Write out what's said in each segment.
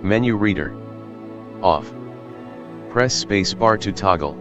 Menu reader. Off. Press space bar to toggle.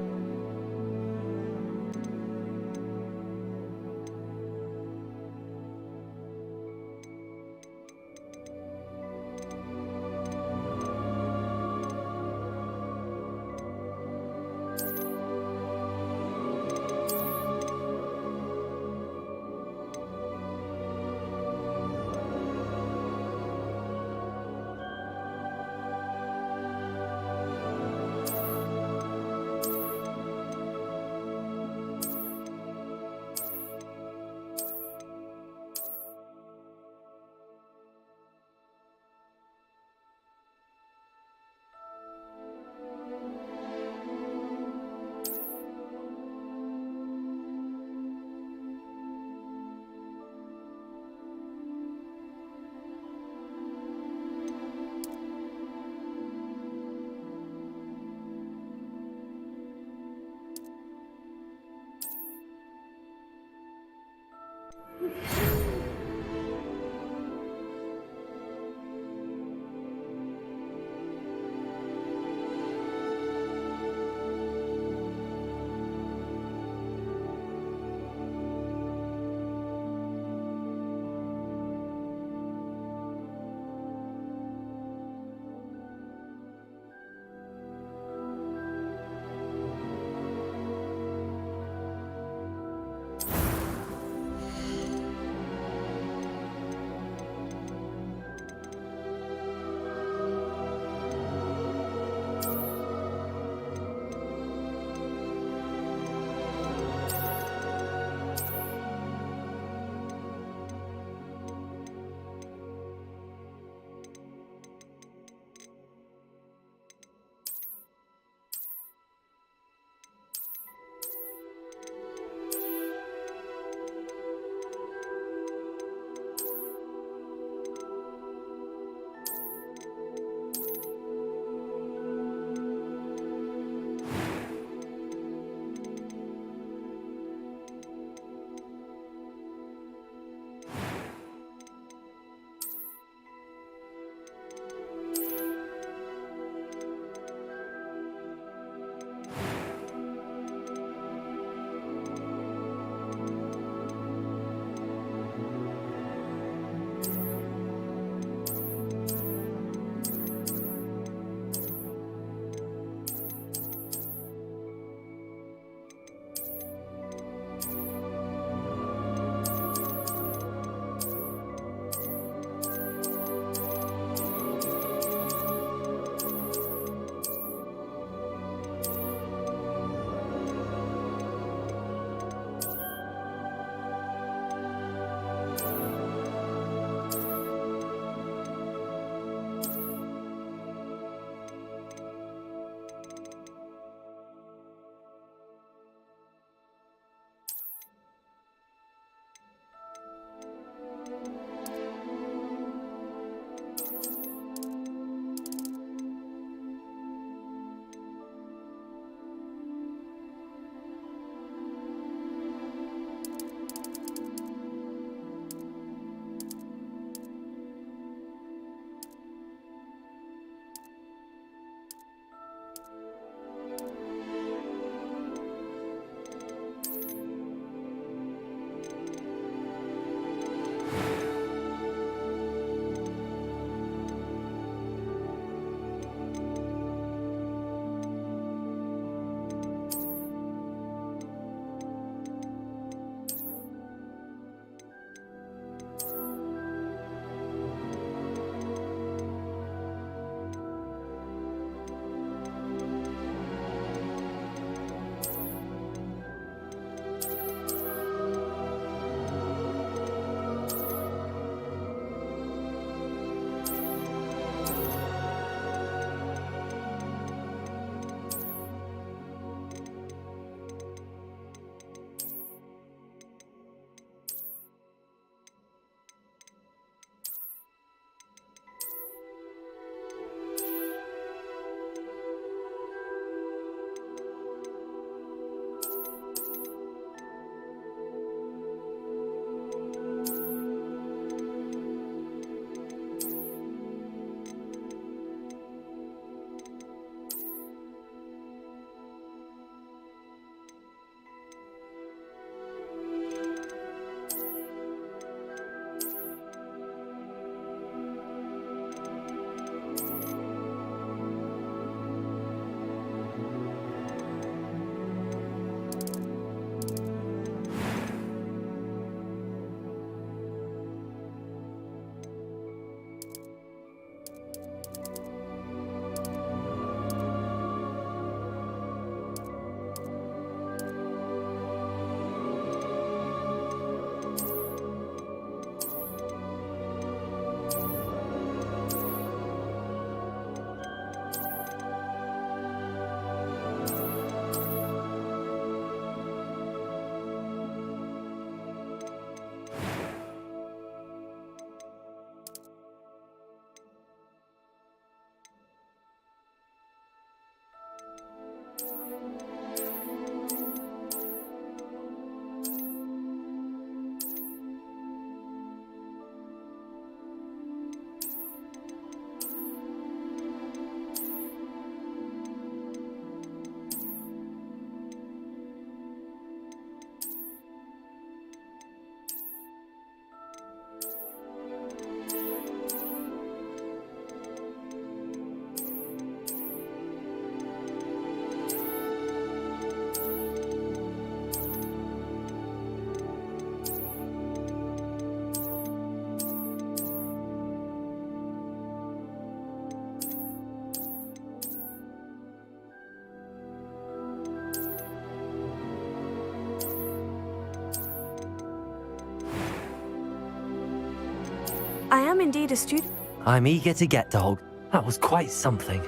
I am indeed a student. I'm eager to get to Hog. That was quite something.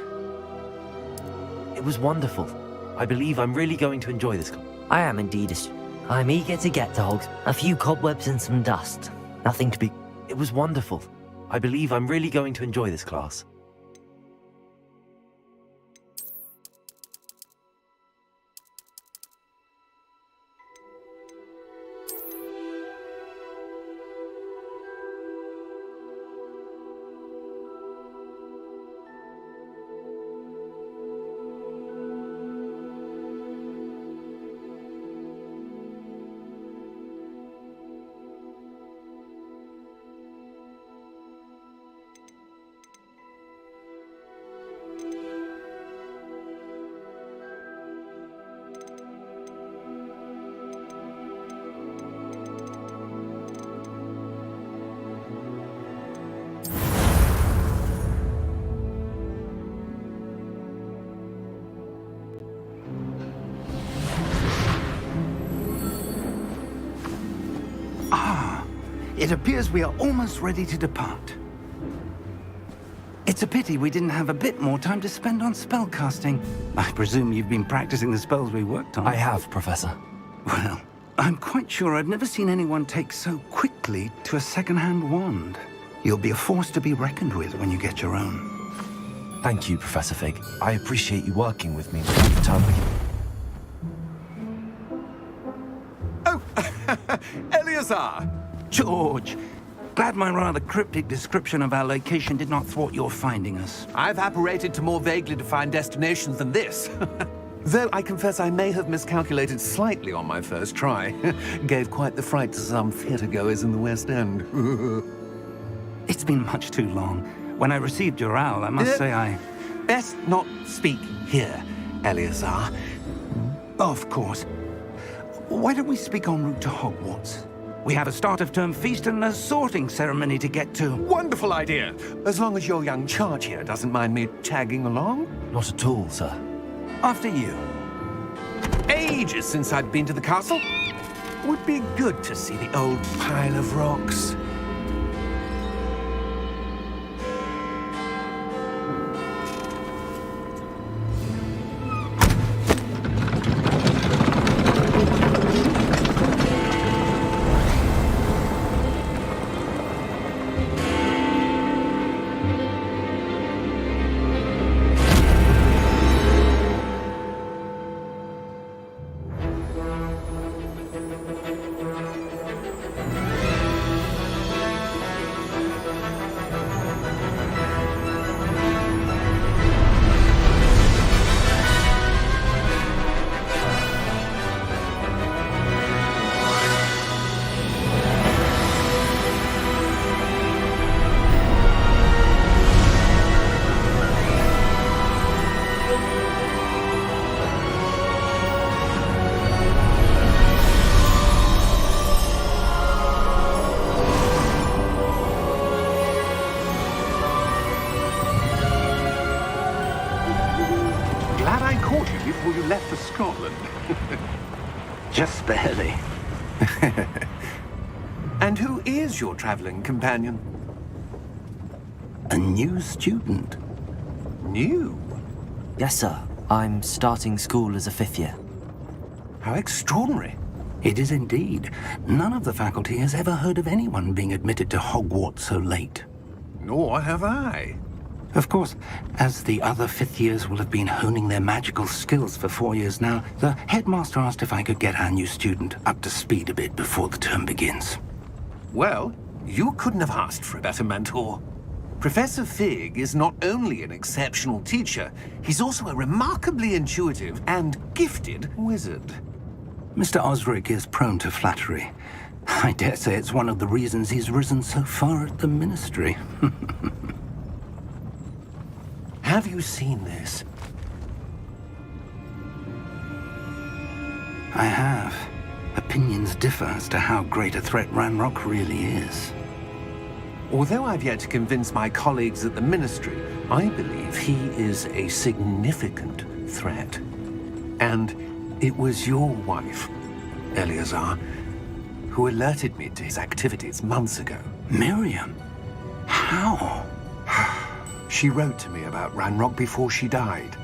It was wonderful. I believe I'm really going to enjoy this. I am indeed a student. I'm eager to get to Hog. A few cobwebs and some dust. Nothing to be... It was wonderful. I believe I'm really going to enjoy this class. It appears we are almost ready to depart. It's a pity we didn't have a bit more time to spend on spellcasting. I presume you've been practicing the spells we worked on. I have, Professor. Well, I'm quite sure I've never seen anyone take so quickly to a second-hand wand. You'll be a force to be reckoned with when you get your own. Thank you, Professor Fig. I appreciate you working with me before the term begins. Oh, Eleazar! George, glad my rather cryptic description of our location did not thwart your finding us. I've apparated to more vaguely defined destinations than this. Though I confess I may have miscalculated slightly on my first try. Gave quite the fright to some theatre-goers in the West End. It's been much too long. When I received your owl, I must say I... Best not speak here, Eleazar. Of course. Why don't we speak en route to Hogwarts? We have a start-of-term feast and a sorting ceremony to get to. Wonderful idea! As long as your young charge here doesn't mind me tagging along. Not at all, sir. After you. Ages since I'd been to the castle. Would be good to see the old pile of rocks. Before you left for Scotland. Just barely. And who is your traveling companion? A new student. New? Yes, sir. I'm starting school as a 5th year. How extraordinary. It is indeed. None of the faculty has ever heard of anyone being admitted to Hogwarts so late. Nor have I. Of course, as the other 5th years will have been honing their magical skills for 4 years now, the headmaster asked if I could get our new student up to speed a bit before the term begins. Well, you couldn't have asked for a better mentor. Professor Fig is not only an exceptional teacher, he's also a remarkably intuitive and gifted wizard. Mr. Osric is prone to flattery. I dare say it's one of the reasons he's risen so far at the ministry. Have you seen this? I have. Opinions differ as to how great a threat Ranrock really is. Although I've yet to convince my colleagues at the ministry, I believe he is a significant threat. And it was your wife, Eleazar, who alerted me to his activities months ago. Miriam? How? She wrote to me about Ranrock before she died,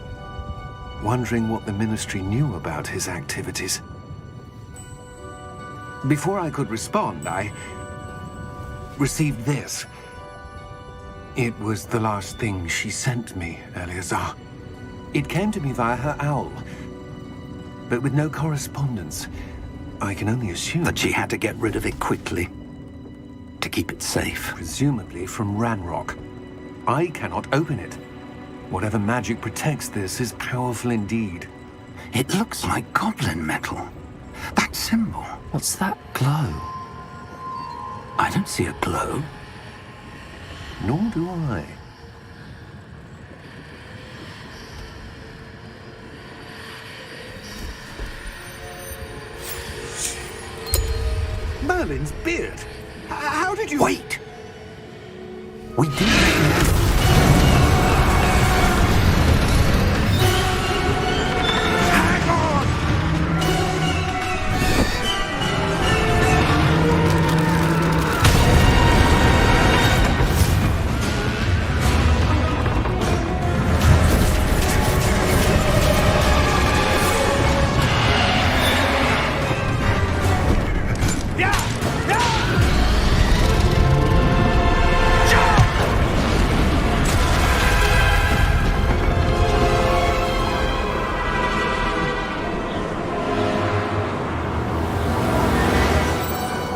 wondering what the Ministry knew about his activities. Before I could respond, I received this. It was the last thing she sent me, Eleazar. It came to me via her owl, but with no correspondence. I can only assume That she had to get rid of it quickly to keep it safe. presumably from Ranrock. I cannot open it. Whatever magic protects this is powerful indeed. It looks like goblin metal. That symbol. What's that glow? I don't see a glow. Nor do I. Merlin's beard. How did you... Wait! We did. Hang on!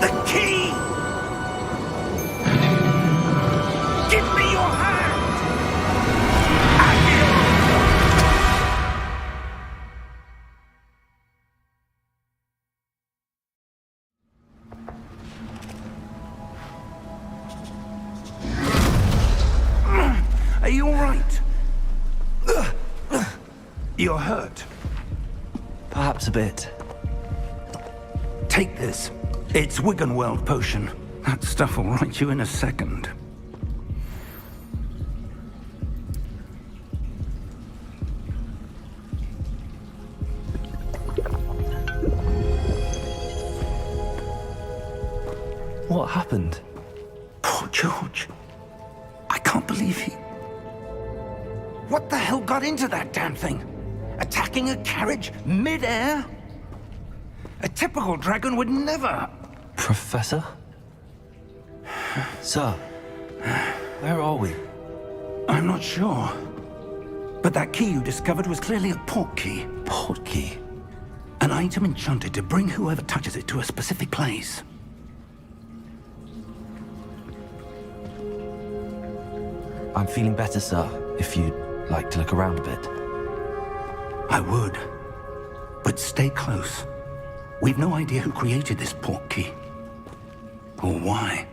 The key! Give me your hand! Are you all right? You're hurt. Perhaps a bit. Take this. It's Wiggenweld potion. That stuff will right you in a second. What happened? Poor George. I can't believe he... What the hell got into that damn thing? Attacking a carriage mid-air? A typical dragon would never... Professor? Sir, where are we? I'm not sure. But that key you discovered was clearly a port key. Port key? An item enchanted to bring whoever touches it to a specific place. I'm feeling better, sir, if you'd like to look around a bit. I would. But stay close. We've no idea who created this port key. Or why.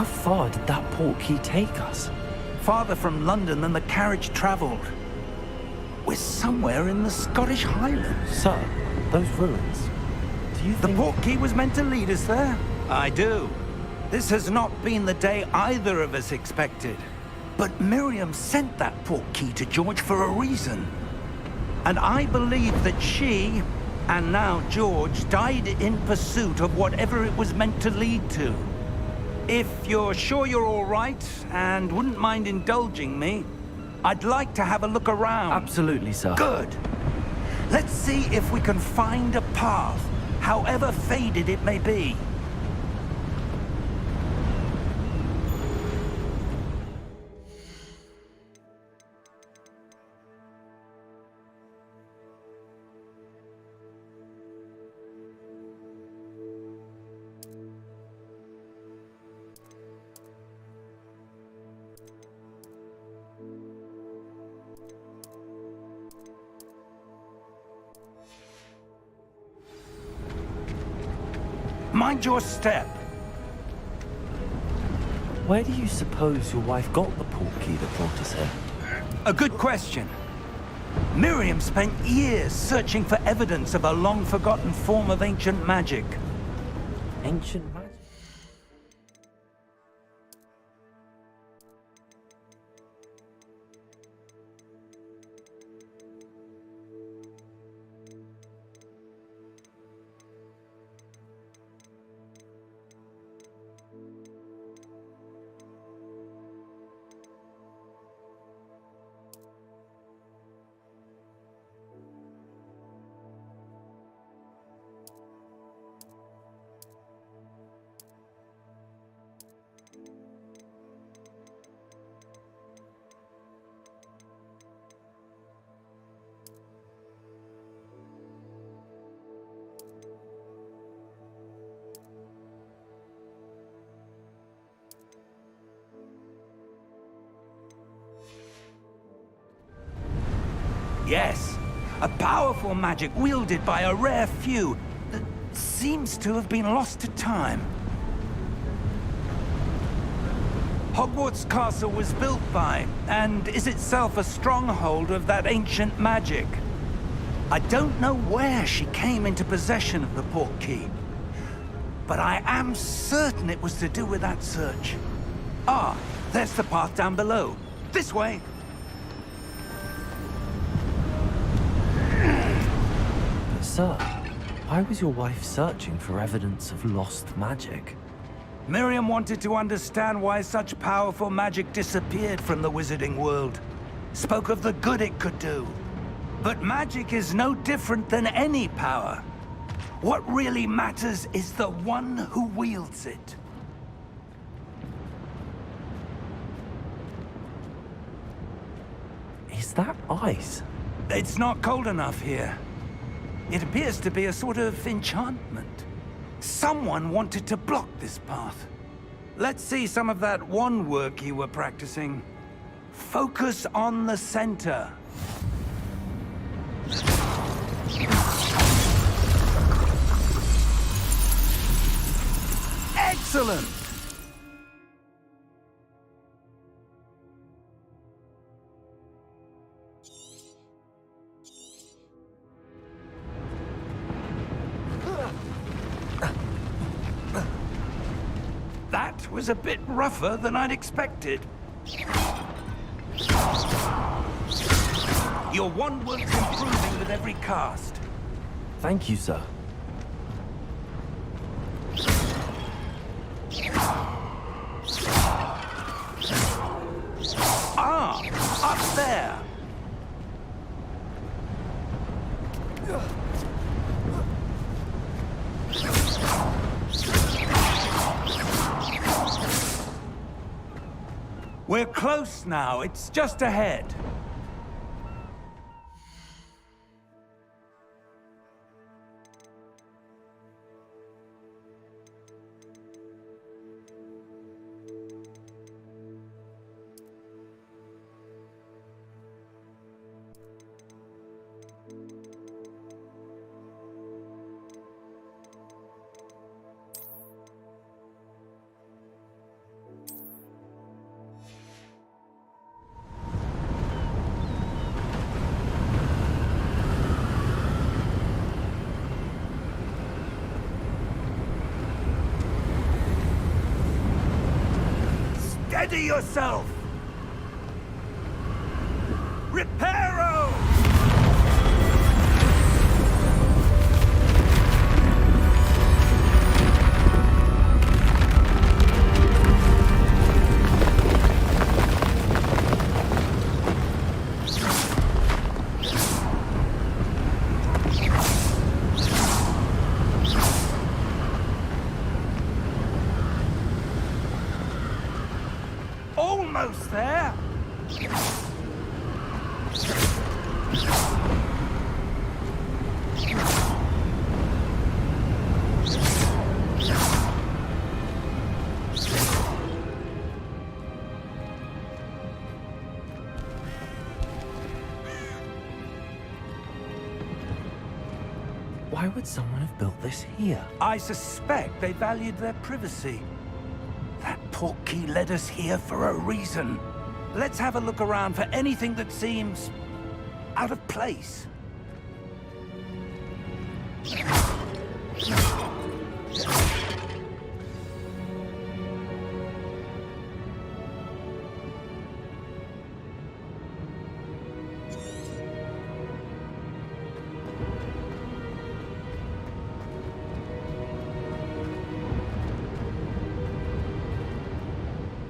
How far did that portkey take us? Farther from London than the carriage travelled. We're somewhere in the Scottish Highlands. Sir, those ruins. Do you The think... portkey was meant to lead us there? I do. This has not been the day either of us expected. But Miriam sent that portkey to George for a reason. And I believe that she, and now George, died in pursuit of whatever it was meant to lead to. If you're sure you're all right, and wouldn't mind indulging me, I'd like to have a look around. Absolutely, sir. Good. Let's see if we can find a path, however faded it may be. Mind your step. Where do you suppose your wife got the portkey that brought us here? A good question. Miriam spent years searching for evidence of a long-forgotten form of ancient magic. Ancient magic? Yes, a powerful magic wielded by a rare few that seems to have been lost to time. Hogwarts Castle was built by, and is itself a stronghold of that ancient magic. I don't know where she came into possession of the portkey, but I am certain it was to do with that search. Ah, there's the path down below. This way. But sir, why was your wife searching for evidence of lost magic? Miriam wanted to understand why such powerful magic disappeared from the wizarding world. Spoke of the good it could do. But magic is no different than any power. What really matters is the one who wields it. Is that ice? It's not cold enough here. It appears to be a sort of enchantment. Someone wanted to block this path. Let's see some of that wand work you were practicing. Focus on the center. Excellent! That was a bit rougher than I'd expected. Your wand work's improving with every cast. Thank you, sir. Ah, up there. We're close now. It's just ahead. Steady yourself! Reparo! Almost there! Why would someone have built this here? I suspect they valued their privacy. That portkey led us here for a reason. Let's have a look around for anything that seems out of place.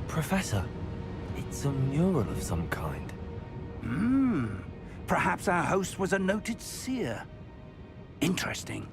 Professor, it's a mural of some kind. Perhaps our host was a noted seer. Interesting.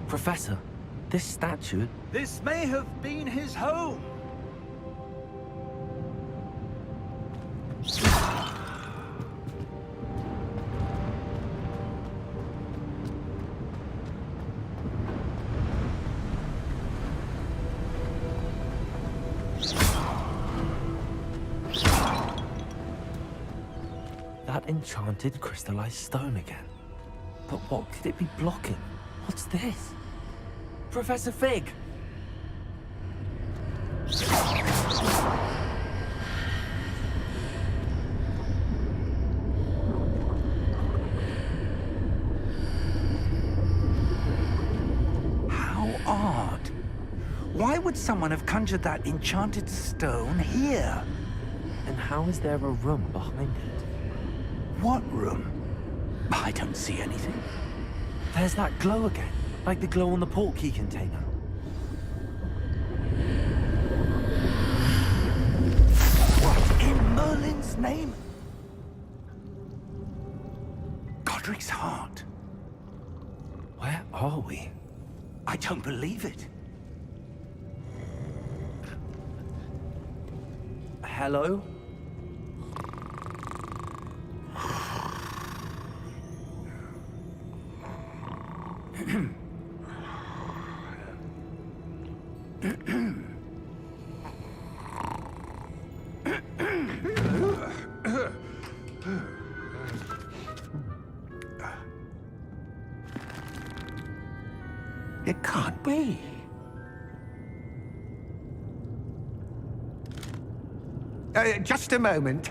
Professor, this statue... This may have been his home. That enchanted crystallized stone again. But what could it be blocking? What's this? Professor Fig! How odd. Why would someone have conjured that enchanted stone here? And how is there a room behind it? What room? I don't see anything. There's that glow again, like the glow on the portkey container. What in Merlin's name? Godric's heart. Where are we? I don't believe it. Hello? It can't be. Just a moment.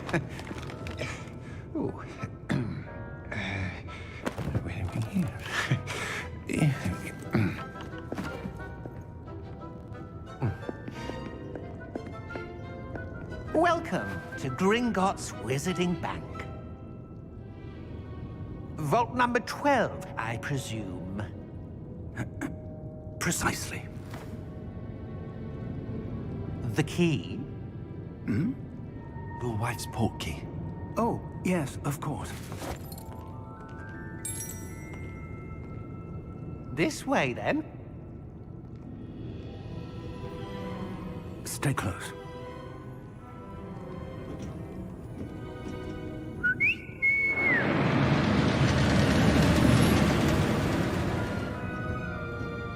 Oh. Where are we here? Welcome to Gringotts Wizarding Bank. Vault number 12, I presume. Precisely. The key? Your wife's portkey. Oh, yes, of course. This way, then. Stay close.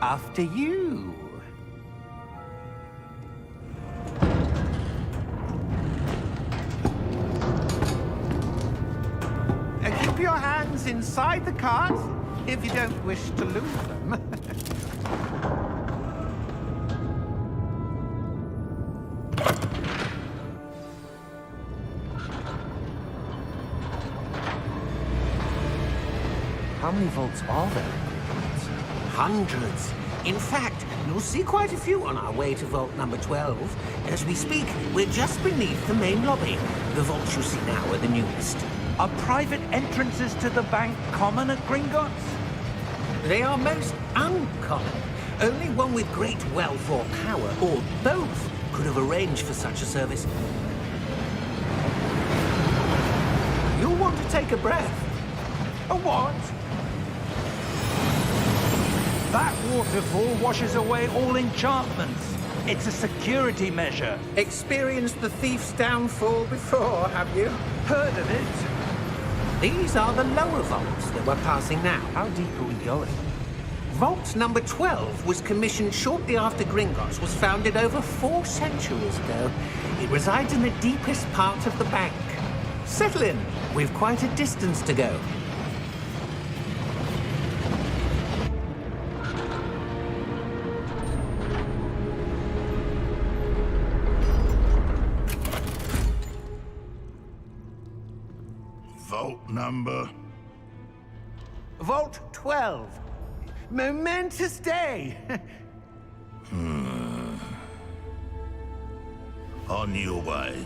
After you. Keep your hands inside the cart if you don't wish to lose them. How many vaults are there? Hundreds. In fact, you'll see quite a few on our way to vault number 12. As we speak, we're just beneath the main lobby. The vaults you see now are the newest. Are private entrances to the bank common at Gringotts? They are most uncommon. Only one with great wealth or power, or both, could have arranged for such a service. You'll want to take a breath. A what? That waterfall washes away all enchantments. It's a security measure. Experienced the thief's downfall before, have you? Heard of it? These are the lower vaults that we're passing now. How deep are we going? Vault number 12 was commissioned shortly after Gringotts was founded over 4 centuries ago. It resides in the deepest part of the bank. Settle in. We've quite a distance to go. Vault number. Vault 12. Momentous day. On your way.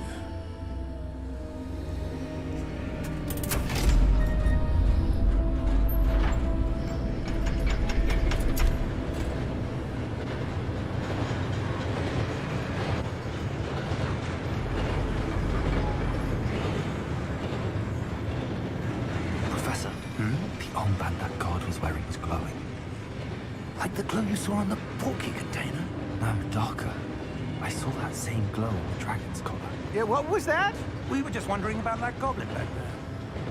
Professor, the armband that guard was wearing was glowing. Like the glow you saw on the porky container? No, darker. I saw that same glow on the dragon's collar. Yeah, what was that? We were just wondering about that goblin back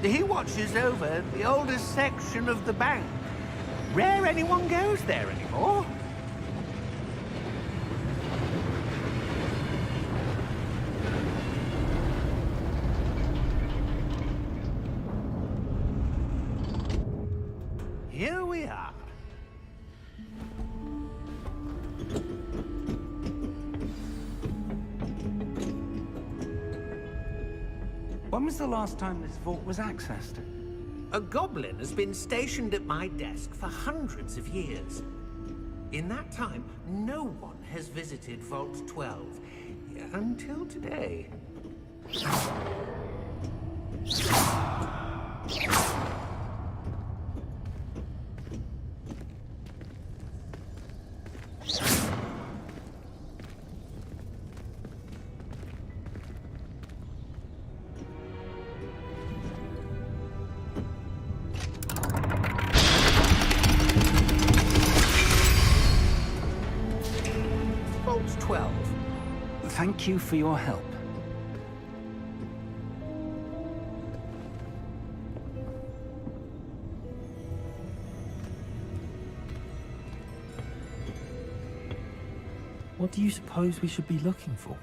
there. He watches over the oldest section of the bank. Rare anyone goes there anymore. Here we are. When was the last time this vault was accessed? A goblin has been stationed at my desk for hundreds of years. In that time, no one has visited Vault 12 until today. Vault 12. Thank you for your help. What do you suppose we should be looking for?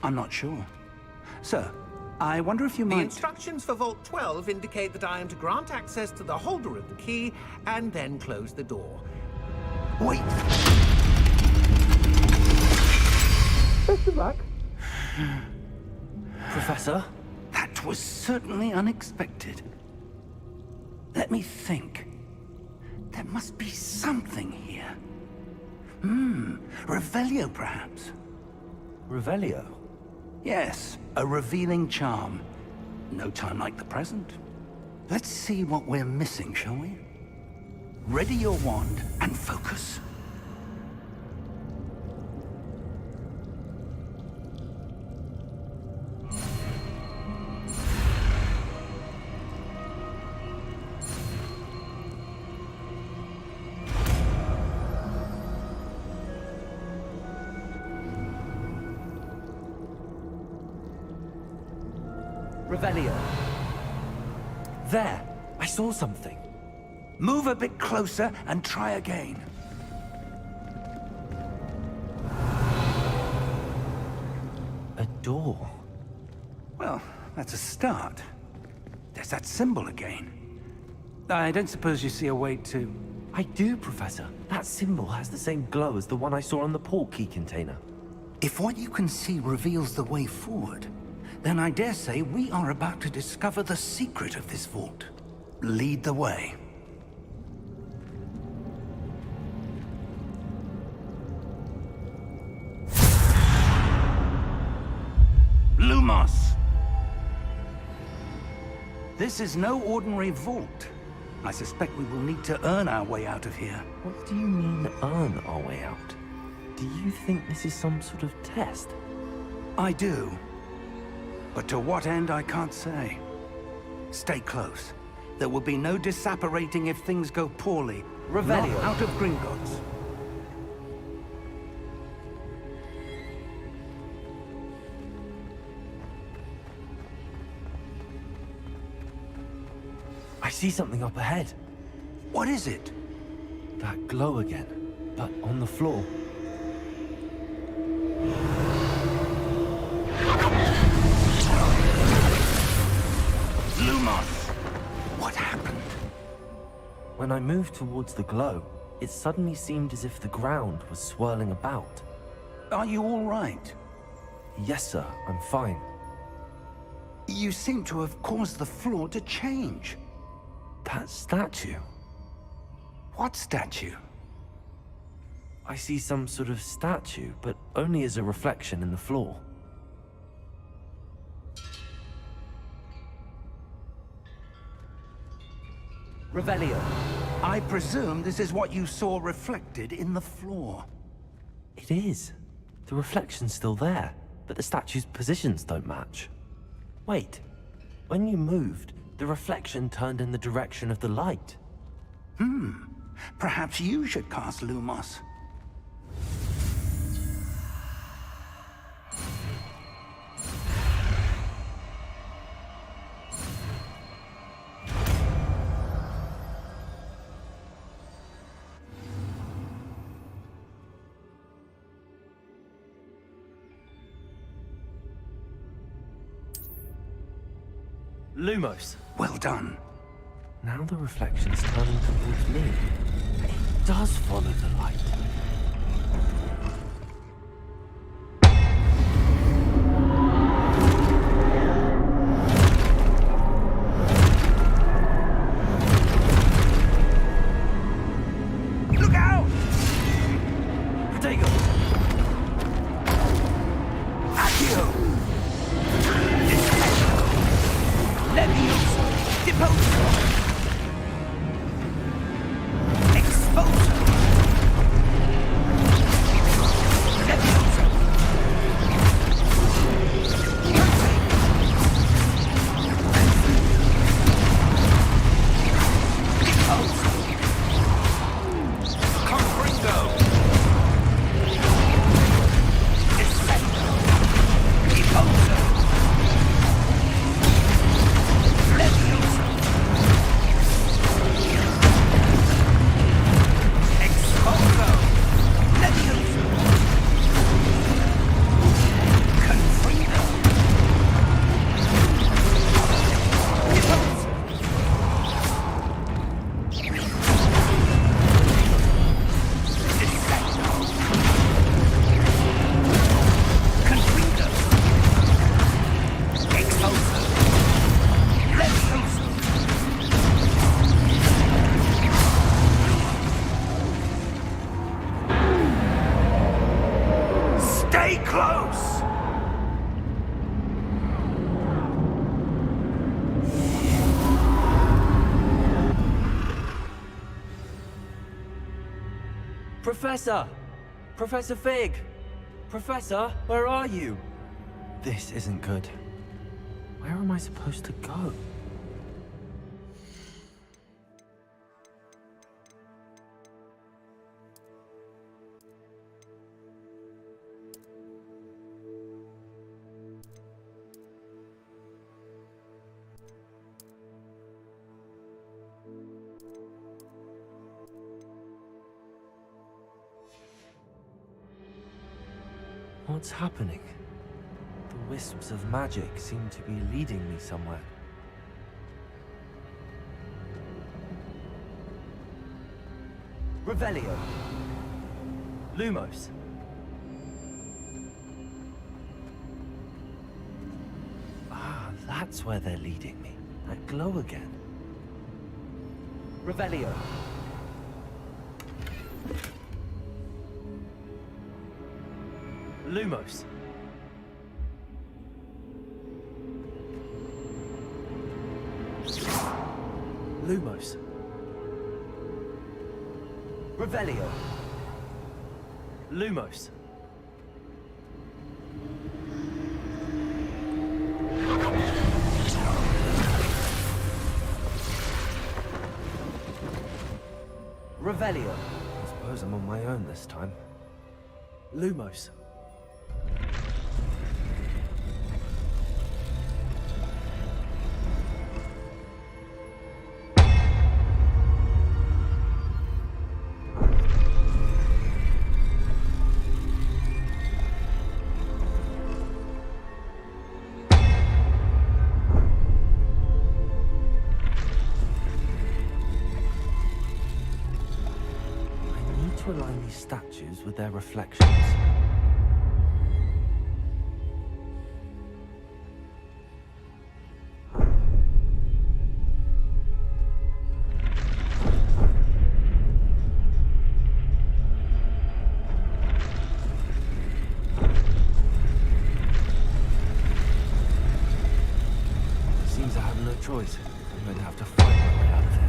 I'm not sure. Sir, I wonder if you The might... instructions for Vault 12 indicate that I am to grant access to the holder of the key and then close the door. Wait! Best of luck. Professor? That was certainly unexpected. Let me think. There must be something here. Revelio, perhaps? Revelio? Yes, a revealing charm. No time like the present. Let's see what we're missing, shall we? Ready your wand and focus. Revelio. There! I saw something. Move a bit closer and try again. A door. Well, that's a start. There's that symbol again. I don't suppose you see a way to... I do, Professor. That symbol has the same glow as the one I saw on the port key container. If what you can see reveals the way forward, then I dare say we are about to discover the secret of this vault. Lead the way. Lumos! This is no ordinary vault. I suspect we will need to earn our way out of here. What do you mean, earn our way out? Do you think this is some sort of test? I do. But to what end, I can't say. Stay close. There will be no disapparating if things go poorly. Revelio. Not out of Gringotts. I see something up ahead. What is it? That glow again, but on the floor. Lumos! What happened? When I moved towards the glow, it suddenly seemed as if the ground was swirling about. Are you all right? Yes, sir, I'm fine. You seem to have caused the floor to change. That statue. What statue? I see some sort of statue, but only as a reflection in the floor. Revelio. I presume this is what you saw reflected in the floor. It is. The reflection's still there, but the statue's positions don't match. Wait. When you moved, the reflection turned in the direction of the light. Perhaps you should cast Lumos. Lumos. Well done. Now the reflection's turning towards me. It does follow the light. Look out! Protego! Accio! Leviosa! Deposa! Exposa! Leviosa! Deposa! Confringo! Descendo! Deposa! Leviosa! Exposo! Leviosa! Confringo! Deposa! Descendo! Confringo! Exposo! Leviosa! Stay close! Professor! Professor Fig! Professor, where are you? This isn't good. Where am I supposed to go? What's happening? The wisps of magic seem to be leading me somewhere. Revelio. Lumos. Ah, that's where they're leading me. That glow again. Revelio. Lumos. Lumos. Revelio. Lumos. Revelio. I suppose I'm on my own this time. Lumos. To align these statues with their reflections. Seems I have no choice. I'm going to have to fight my way out of here.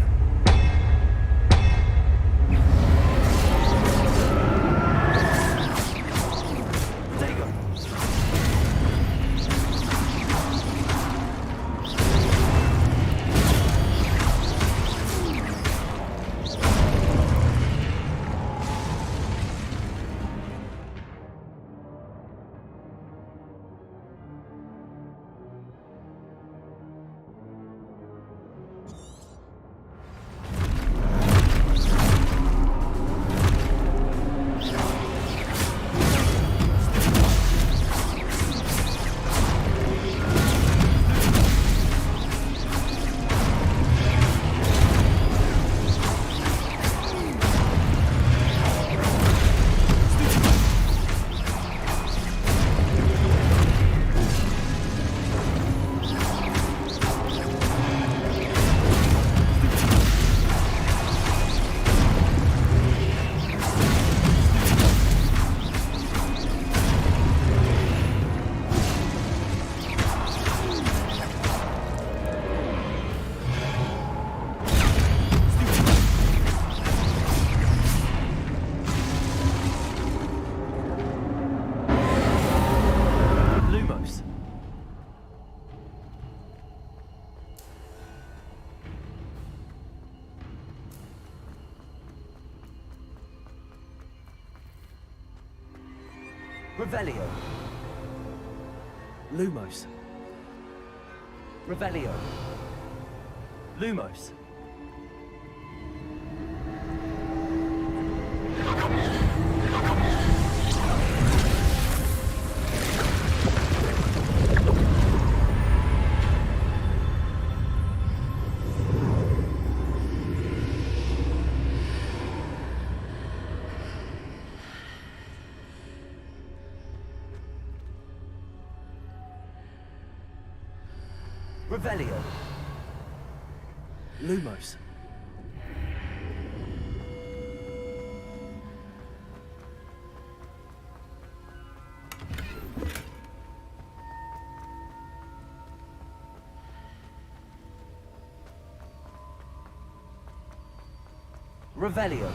Revelio. Lumos. Revelio. Lumos. Revelio. Lumos. Revelio.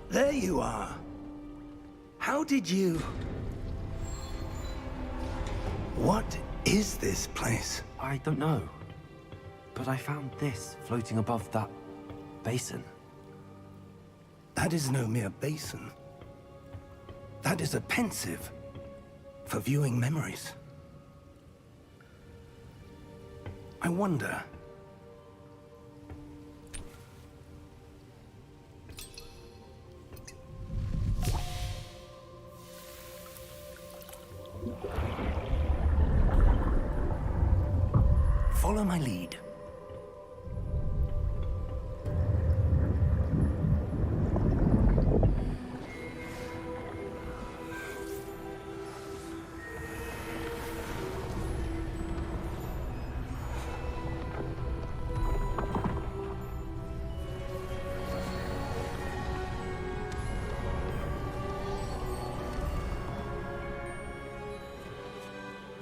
There you are. How did you... What is this place? I don't know. But I found this floating above that basin. That is no mere basin. That is a pensive for viewing memories. I wonder... Follow my lead.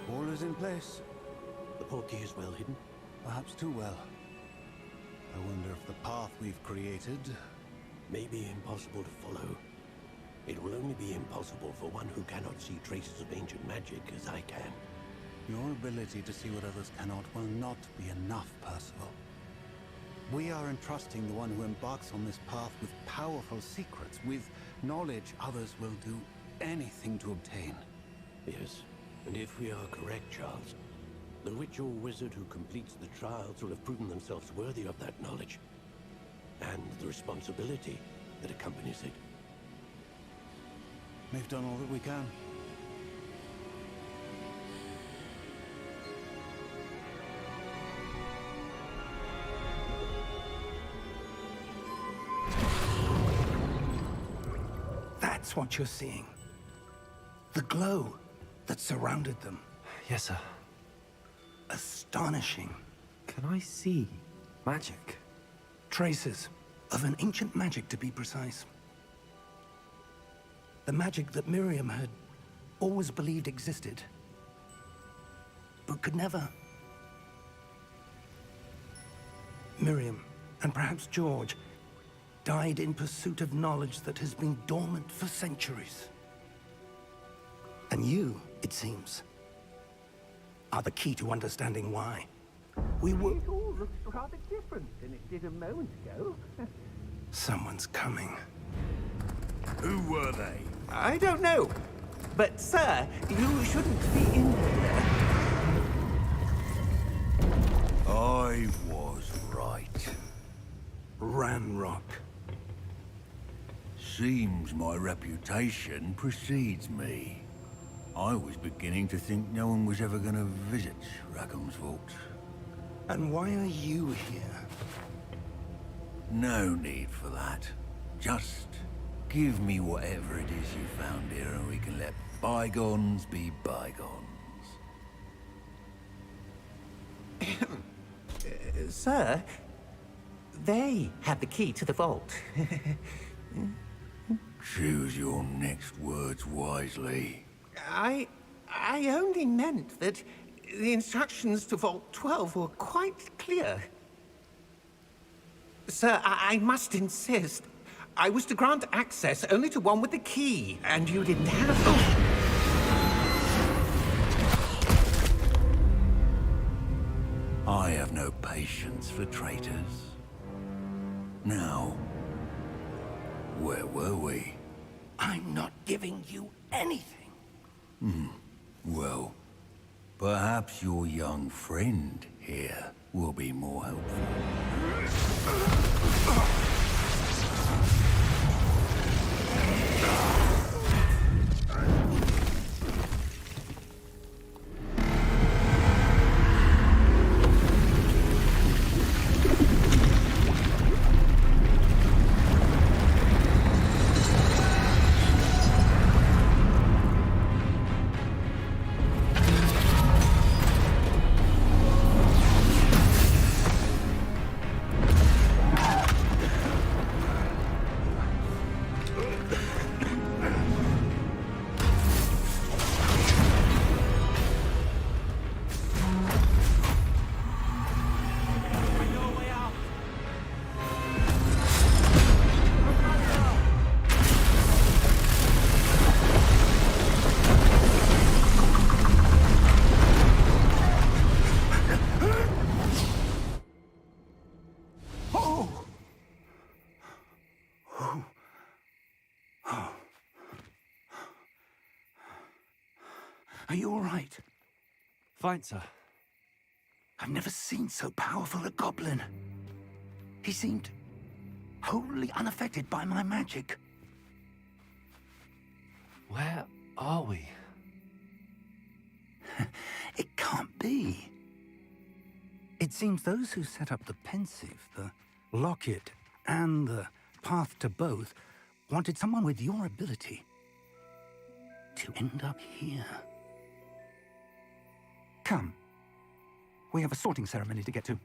All is in place. The portkey is well hidden. Perhaps too well. I wonder if the path we've created... May be impossible to follow. It will only be impossible for one who cannot see traces of ancient magic as I can. Your ability to see what others cannot will not be enough, Percival. We are entrusting the one who embarks on this path with powerful secrets, with knowledge others will do anything to obtain. Yes, and if we are correct, Charles, the witch or wizard who completes the trials will have proven themselves worthy of that knowledge, and the responsibility that accompanies it. We've done all that we can. That's what you're seeing. The glow that surrounded them. Yes, sir. Astonishing. Can I see magic? Traces of an ancient magic, to be precise. The magic that Miriam had always believed existed, but could never. Miriam, and perhaps George, died in pursuit of knowledge that has been dormant for centuries. And you, it seems, are the key to understanding why. We were... It all looks rather different than it did a moment ago. Someone's coming. Who were they? I don't know. But, sir, you shouldn't be in here. I was right. Ranrock. Seems my reputation precedes me. I was beginning to think no one was ever gonna visit Rackham's vault. And why are you here? No need for that. Just give me whatever it is you found here and we can let bygones be bygones. Sir, they had the key to the vault. Choose your next words wisely. I only meant that the instructions to Vault 12 were quite clear. Sir, I must insist. I was to grant access only to one with the key, and you didn't have... Oh. I have no patience for traitors. Now, where were we? I'm not giving you anything. Well, perhaps your young friend here will be more helpful. Are you all right? Fine, sir. I've never seen so powerful a goblin. He seemed wholly unaffected by my magic. Where are we? It can't be. It seems those who set up the pensive, the locket, and the path to both wanted someone with your ability to end up here. Come. We have a sorting ceremony to get to.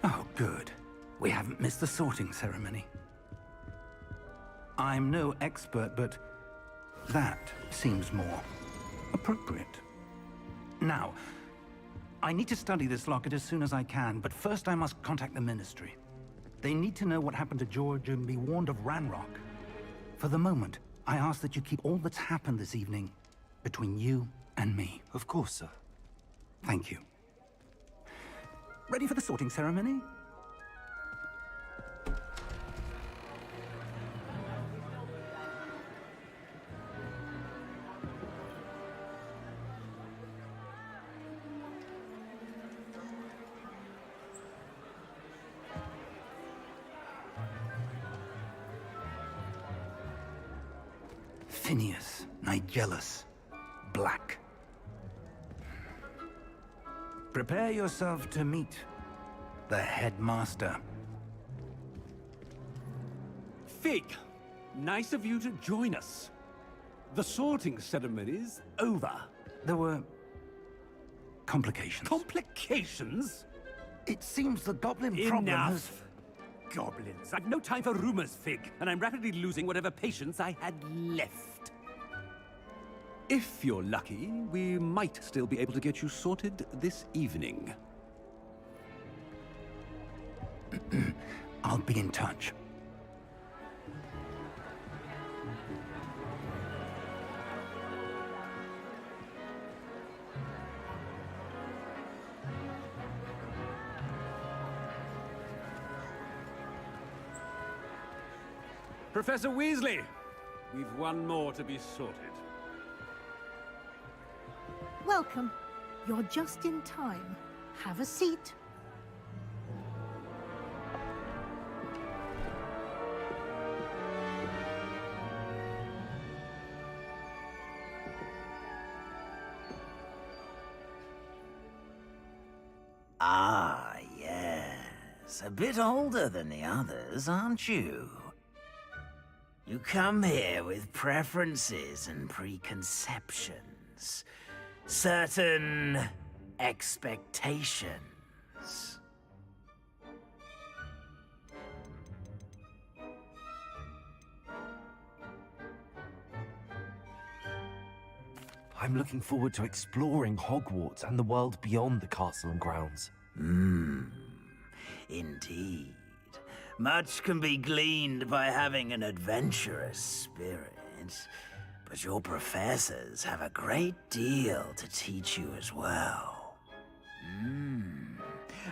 Oh, good. We haven't missed the sorting ceremony. I'm no expert, but that seems more appropriate. Now, I need to study this locket as soon as I can, but first I must contact the Ministry. They need to know what happened to George and be warned of Ranrock. For the moment, I ask that you keep all that's happened this evening between you and me. Of course, sir. Thank you. Ready for the sorting ceremony? Phineas, Nigellus, Black. Prepare yourself to meet the headmaster. Fig, nice of you to join us. The sorting ceremony's over. There were complications. Complications? It seems the goblin problem has... Enough! Goblins. I've no time for rumors, Fig, and I'm rapidly losing whatever patience I had left. If you're lucky, we might still be able to get you sorted this evening. I'll be in touch. Professor Weasley, we've one more to be sorted. Welcome. You're just in time. Have a seat. Ah, yes. A bit older than the others, aren't you? You come here with preferences and preconceptions. Certain expectations. I'm looking forward to exploring Hogwarts and the world beyond the castle and grounds. Indeed. Much can be gleaned by having an adventurous spirit, but your professors have a great deal to teach you as well.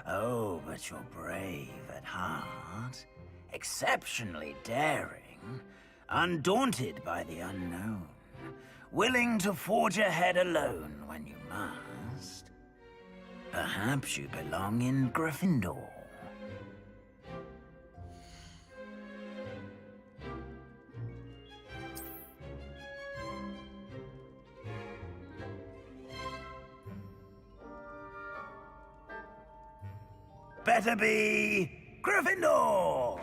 Oh, but you're brave at heart, exceptionally daring, undaunted by the unknown, willing to forge ahead alone when you must. Perhaps you belong in Gryffindor. Better be Gryffindor!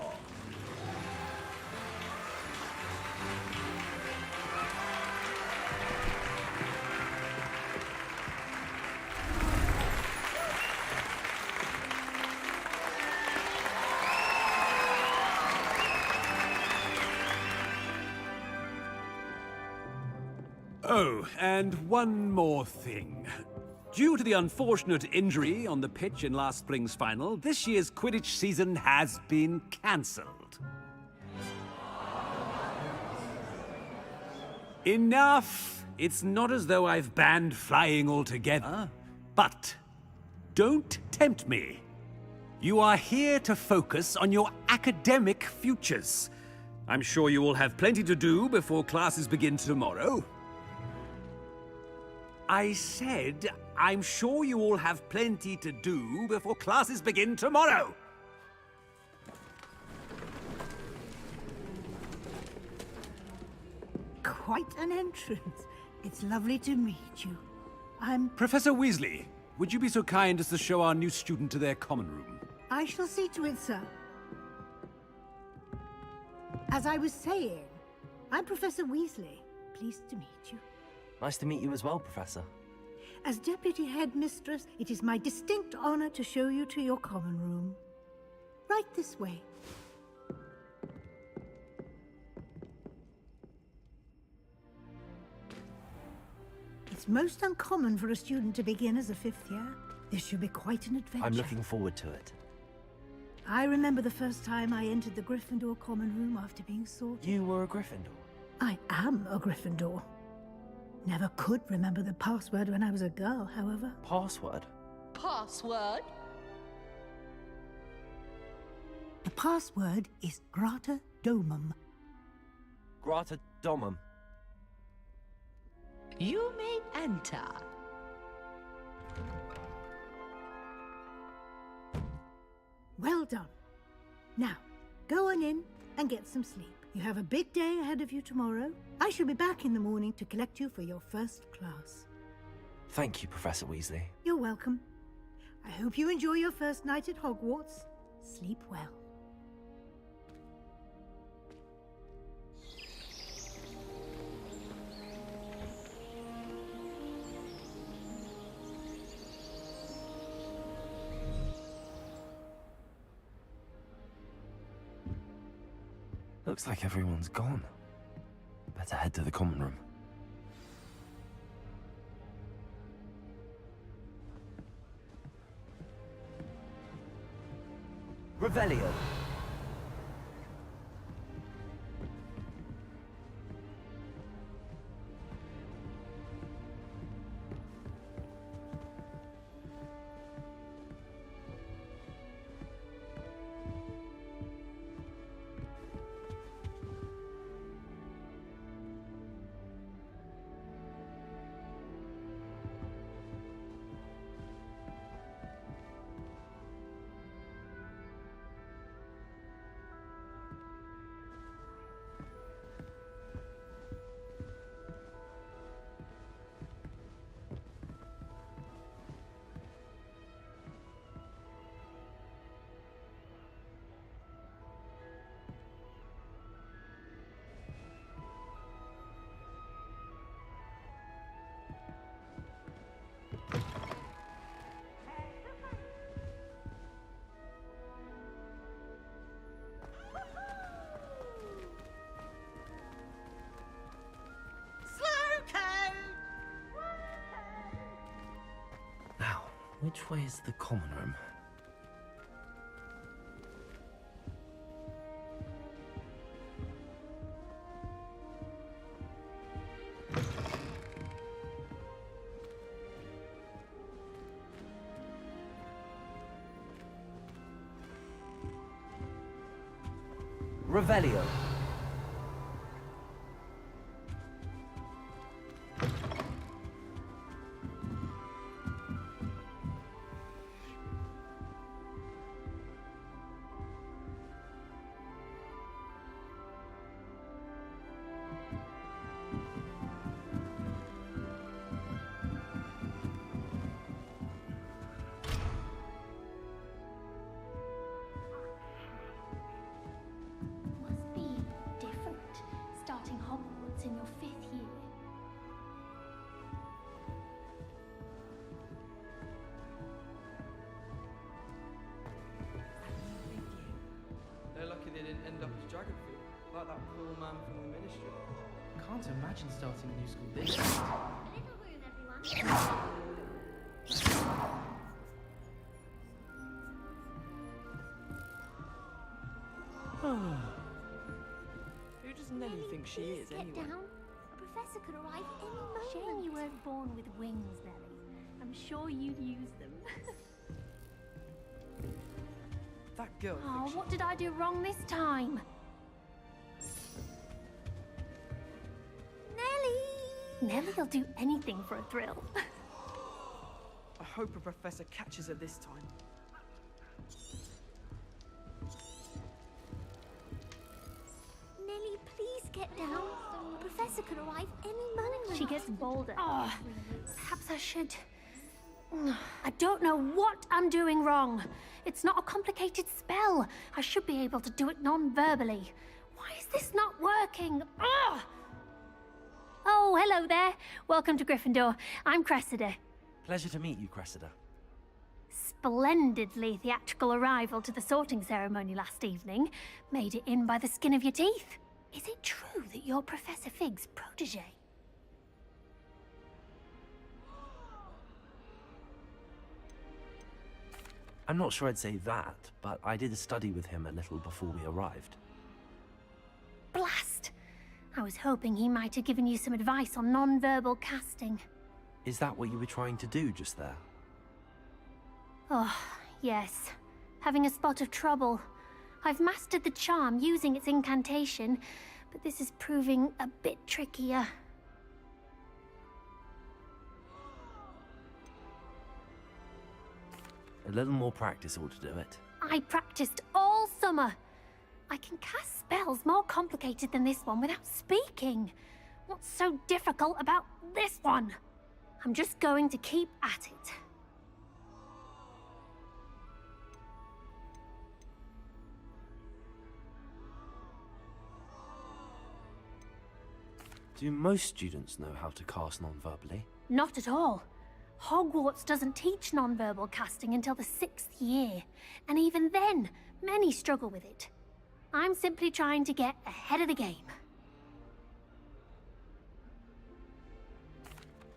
Oh, and one more thing. Due to the unfortunate injury on the pitch in last spring's final, this year's Quidditch season has been cancelled. Enough! It's not as though I've banned flying altogether, but don't tempt me. You are here to focus on your academic futures. I'm sure you will have plenty to do before classes begin tomorrow. I said, I'm sure you all have plenty to do before classes begin tomorrow. Quite an entrance. It's lovely to meet you. I'm... Professor Weasley, would you be so kind as to show our new student to their common room? I shall see to it, sir. As I was saying, I'm Professor Weasley. Pleased to meet you. Nice to meet you as well, Professor. As Deputy Headmistress, it is my distinct honor to show you to your common room. Right this way. It's most uncommon for a student to begin as a 5th year. This should be quite an adventure. I'm looking forward to it. I remember the first time I entered the Gryffindor common room after being sorted. You were a Gryffindor? I am a Gryffindor. Never could remember the password when I was a girl, however. Password? Password? The password is Grata Domum. Grata Domum. You may enter. Well done. Now, go on in and get some sleep. You have a big day ahead of you tomorrow. I shall be back in the morning to collect you for your first class. Thank you, Professor Weasley. You're welcome. I hope you enjoy your first night at Hogwarts. Sleep well. Looks like everyone's gone. Better head to the common room. Revelio. Which way is the common room? Revelio. Must be different, starting Hogwarts in your 5th year. They're lucky they didn't end up as Dragonfield, like that poor man from the Ministry. Can't imagine starting a new school this year. A little room, everyone. Who does Nelly think she is, Get anyway? down. A professor could arrive any moment. Shame you weren't born with wings, Nelly. I'm sure you'd use them. That girl Oh, thinks what did I do wrong this time? Nelly! Nelly'll do anything for a thrill. I hope a professor catches her this time. Nelly, please get down. A professor could arrive any moment. She gets bolder. Oh, perhaps I should. I don't know what I'm doing wrong. It's not a complicated spell. I should be able to do it non-verbally. Why is this not working? Ugh! Oh, hello there. Welcome to Gryffindor. I'm Cressida. Pleasure to meet you, Cressida. Splendidly theatrical arrival to the sorting ceremony last evening. Made it in by the skin of your teeth. Is it true that you're Professor Fig's protege? I'm not sure I'd say that, but I did study with him a little before we arrived. Blast! I was hoping he might have given you some advice on non-verbal casting. Is that what you were trying to do just there? Oh, yes. Having a spot of trouble. I've mastered the charm using its incantation, but this is proving a bit trickier. A little more practice ought to do it. I practiced all summer. I can cast spells more complicated than this one without speaking. What's so difficult about this one? I'm just going to keep at it. Do most students know how to cast non-verbally? Not at all. Hogwarts doesn't teach non-verbal casting until the 6th year, and even then, many struggle with it. I'm simply trying to get ahead of the game.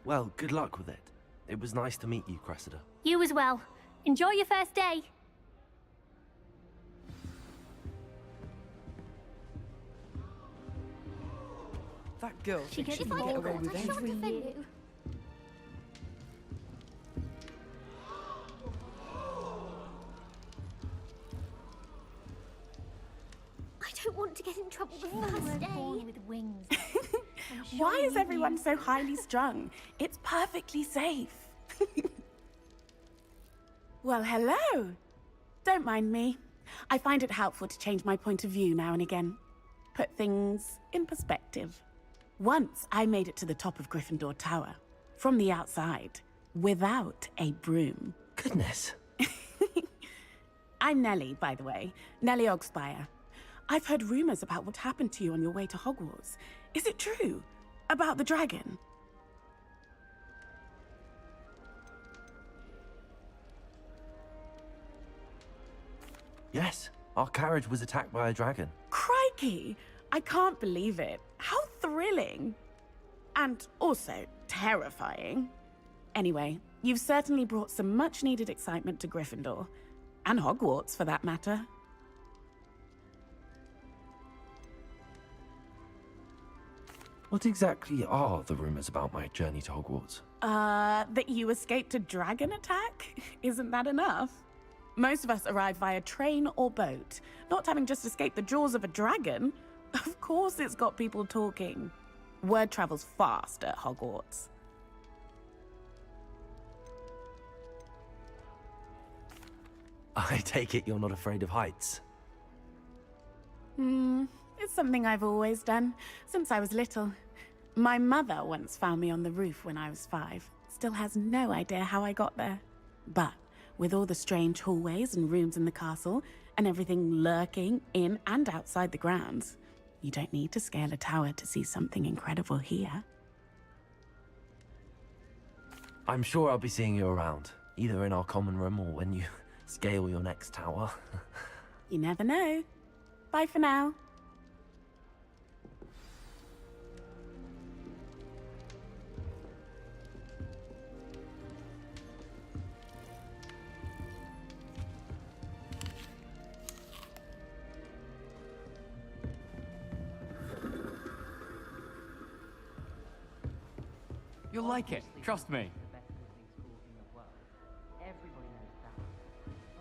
Well, good luck with it. It was nice to meet you, Cressida. You as well. Enjoy your first day. That girl She thinks gets she can get away bolder with every anything. year. I don't want to get in trouble the first day. Born with wings. Why is everyone so highly strung? It's perfectly safe. Well, hello. Don't mind me. I find it helpful to change my point of view now and again. Put things in perspective. Once I made it to the top of Gryffindor Tower, from the outside, without a broom. Goodness. I'm Nelly, by the way. Nelly Ogspire. I've heard rumors about what happened to you on your way to Hogwarts. Is it true? About the dragon? Yes, our carriage was attacked by a dragon. Crikey! I can't believe it. How thrilling! And also terrifying. Anyway, You've certainly brought some much-needed excitement to Gryffindor. And Hogwarts, for that matter. What exactly are the rumors about my journey to Hogwarts? That you escaped a dragon attack? Isn't that enough? Most of us arrive via train or boat, not having just escaped the jaws of a dragon. Of course it's got people talking. Word travels fast at Hogwarts. I take it you're not afraid of heights? It's something I've always done, since I was little. My mother once found me on the roof when I was 5. Still has no idea how I got there. But with all the strange hallways and rooms in the castle, and everything lurking in and outside the grounds, you don't need to scale a tower to see something incredible here. I'm sure I'll be seeing you around, either in our common room or when you scale your next tower. You never know. Bye for now. You'll like it, trust me.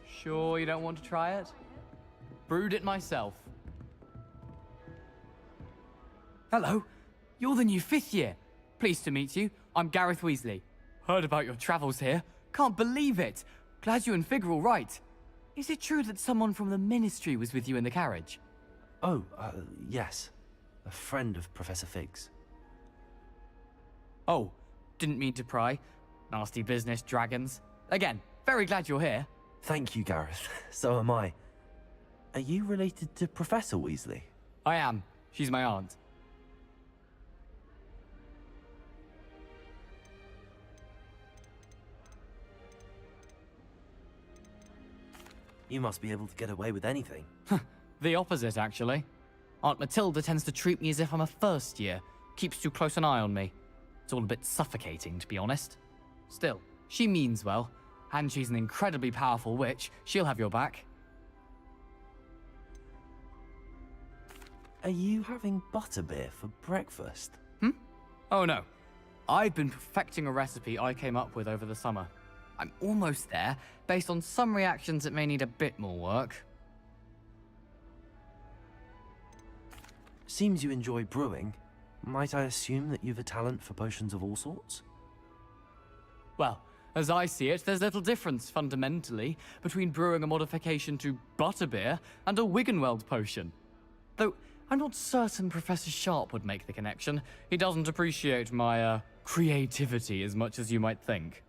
Sure you don't want to try it? Brewed it myself. Hello, you're the new 5th year. Pleased to meet you. I'm Gareth Weasley. Heard about your travels here. Can't believe it. Glad you and Fig are all right. Is it true that someone from the Ministry was with you in the carriage? Oh, yes. A friend of Professor Fig's. Oh, didn't mean to pry. Nasty business, dragons. Again, very glad you're here. Thank you, Gareth. So am I. Are you related to Professor Weasley? I am. She's my aunt. You must be able to get away with anything. The opposite, actually. Aunt Matilda tends to treat me as if I'm a first year. Keeps too close an eye on me. It's all a bit suffocating, to be honest. Still, she means well. And she's an incredibly powerful witch. She'll have your back. Are you having butterbeer for breakfast? Oh no. I've been perfecting a recipe I came up with over the summer. I'm almost there, based on some reactions that may need a bit more work. Seems you enjoy brewing. Might I assume that you've a talent for potions of all sorts? Well, as I see it, there's little difference, fundamentally, between brewing a modification to butterbeer and a Wiggenweld potion. Though, I'm not certain Professor Sharp would make the connection. He doesn't appreciate my, creativity as much as you might think.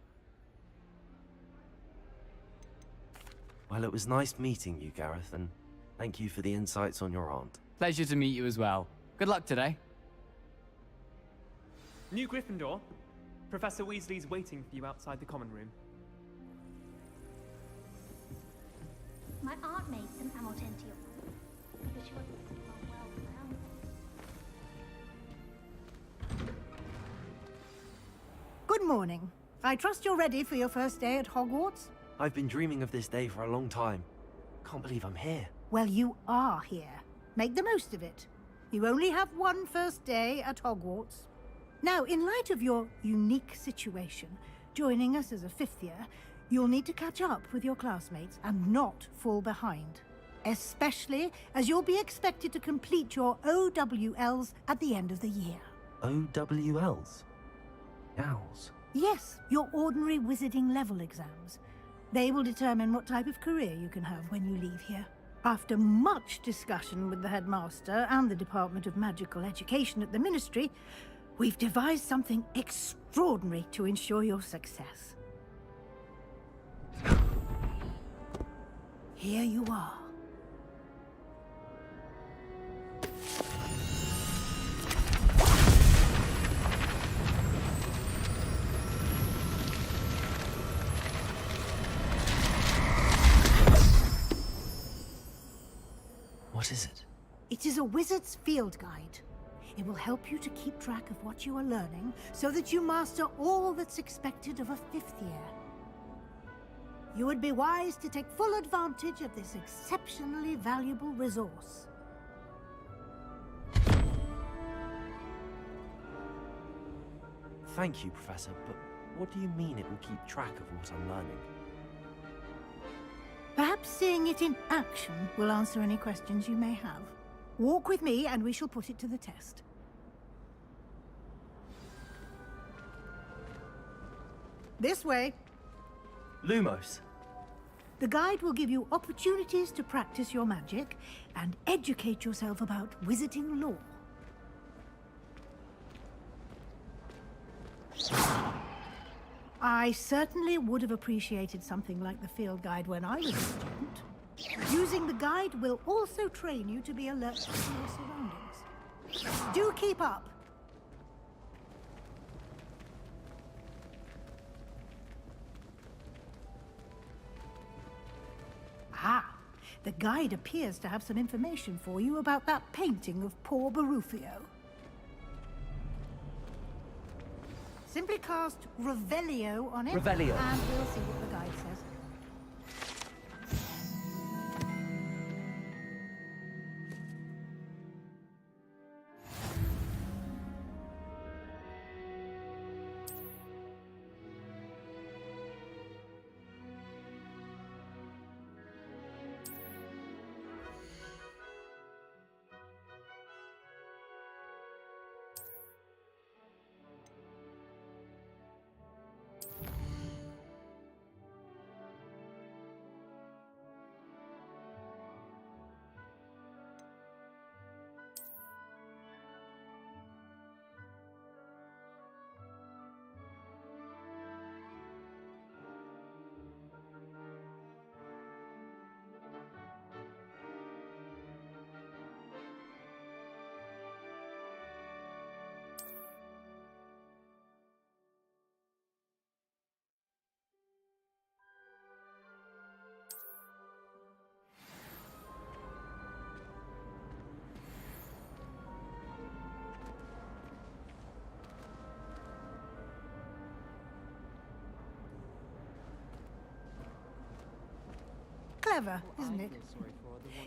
Well, it was nice meeting you, Gareth, and thank you for the insights on your aunt. Pleasure to meet you as well. Good luck today. New Gryffindor. Professor Weasley's waiting for you outside the common room. My aunt made some amortentia because she wasn't well around. Good morning. I trust you're ready for your first day at Hogwarts? I've been dreaming of this day for a long time. Can't believe I'm here. Well, you are here. Make the most of it. You only have one first day at Hogwarts. Now, in light of your unique situation, joining us as a 5th year, you'll need to catch up with your classmates and not fall behind. Especially as you'll be expected to complete your OWLs at the end of the year. OWLs? Owls? Yes, your ordinary wizarding level exams. They will determine what type of career you can have when you leave here. After much discussion with the headmaster and the Department of Magical Education at the Ministry, we've devised something extraordinary to ensure your success. Here you are. What is it? It is a wizard's field guide. It will help you to keep track of what you are learning so that you master all that's expected of a 5th year. You would be wise to take full advantage of this exceptionally valuable resource. Thank you, Professor, but what do you mean it will keep track of what I'm learning? Perhaps seeing it in action will answer any questions you may have. Walk with me and we shall put it to the test. This way. Lumos. The guide will give you opportunities to practice your magic and educate yourself about wizarding lore. I certainly would have appreciated something like the field guide when I was a student. Using the guide will also train you to be alert to your surroundings. Do keep up. Ah, the guide appears to have some information for you about that painting of poor Barufio. Simply cast Revelio on it, Revelio. and we'll see what the guide says. Clever, isn't it?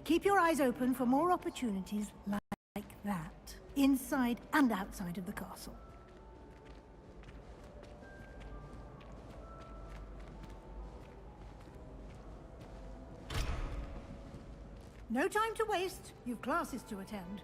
Keep your eyes open for more opportunities like that, inside and outside of the castle. No time to waste. You've classes to attend.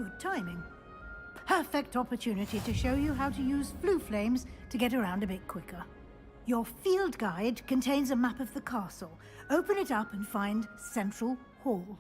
Good timing. Perfect opportunity to show you how to use flue flames to get around a bit quicker. Your field guide contains a map of the castle. Open it up and find Central Hall.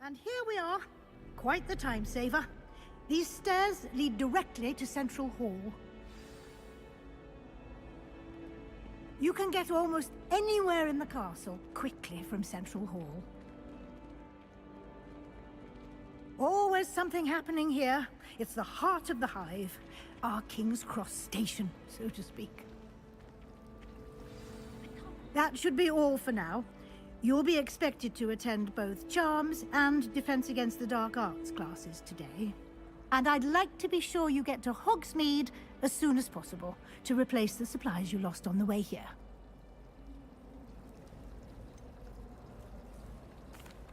And here we are. Quite the time saver. These stairs lead directly to Central Hall. You can get almost anywhere in the castle quickly from Central Hall. Always something happening here. It's the heart of the Hive. Our King's Cross station, so to speak. That should be all for now. You'll be expected to attend both Charms and Defense Against the Dark Arts classes today. And I'd like to be sure you get to Hogsmeade as soon as possible to replace the supplies you lost on the way here.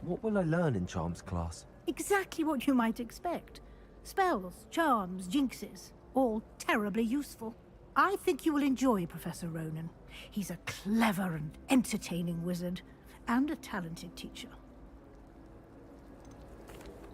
What will I learn in Charms class? Exactly what you might expect. Spells, charms, jinxes, all terribly useful. I think you will enjoy Professor Ronan. He's a clever and entertaining wizard, and a talented teacher.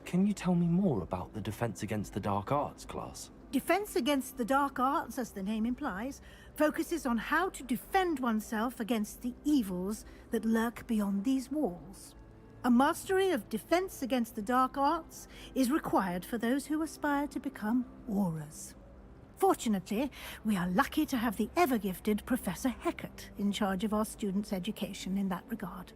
Can you tell me more about the Defense Against the Dark Arts class? Defense Against the Dark Arts, as the name implies, focuses on how to defend oneself against the evils that lurk beyond these walls. A mastery of Defense Against the Dark Arts is required for those who aspire to become Auras. Fortunately, we are lucky to have the ever-gifted Professor Hecat in charge of our students' education in that regard.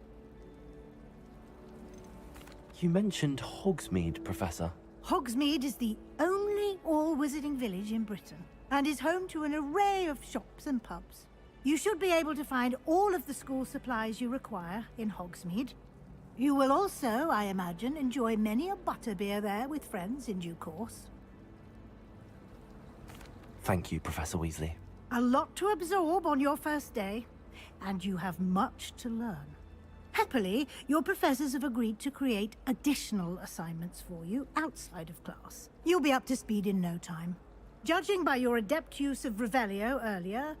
You mentioned Hogsmeade, Professor. Hogsmeade is the only all-wizarding village in Britain, and is home to an array of shops and pubs. You should be able to find all of the school supplies you require in Hogsmeade. You will also, I imagine, enjoy many a butterbeer there with friends in due course. Thank you, Professor Weasley. A lot to absorb on your first day, and you have much to learn. Happily, your professors have agreed to create additional assignments for you outside of class. You'll be up to speed in no time. Judging by your adept use of Revelio earlier,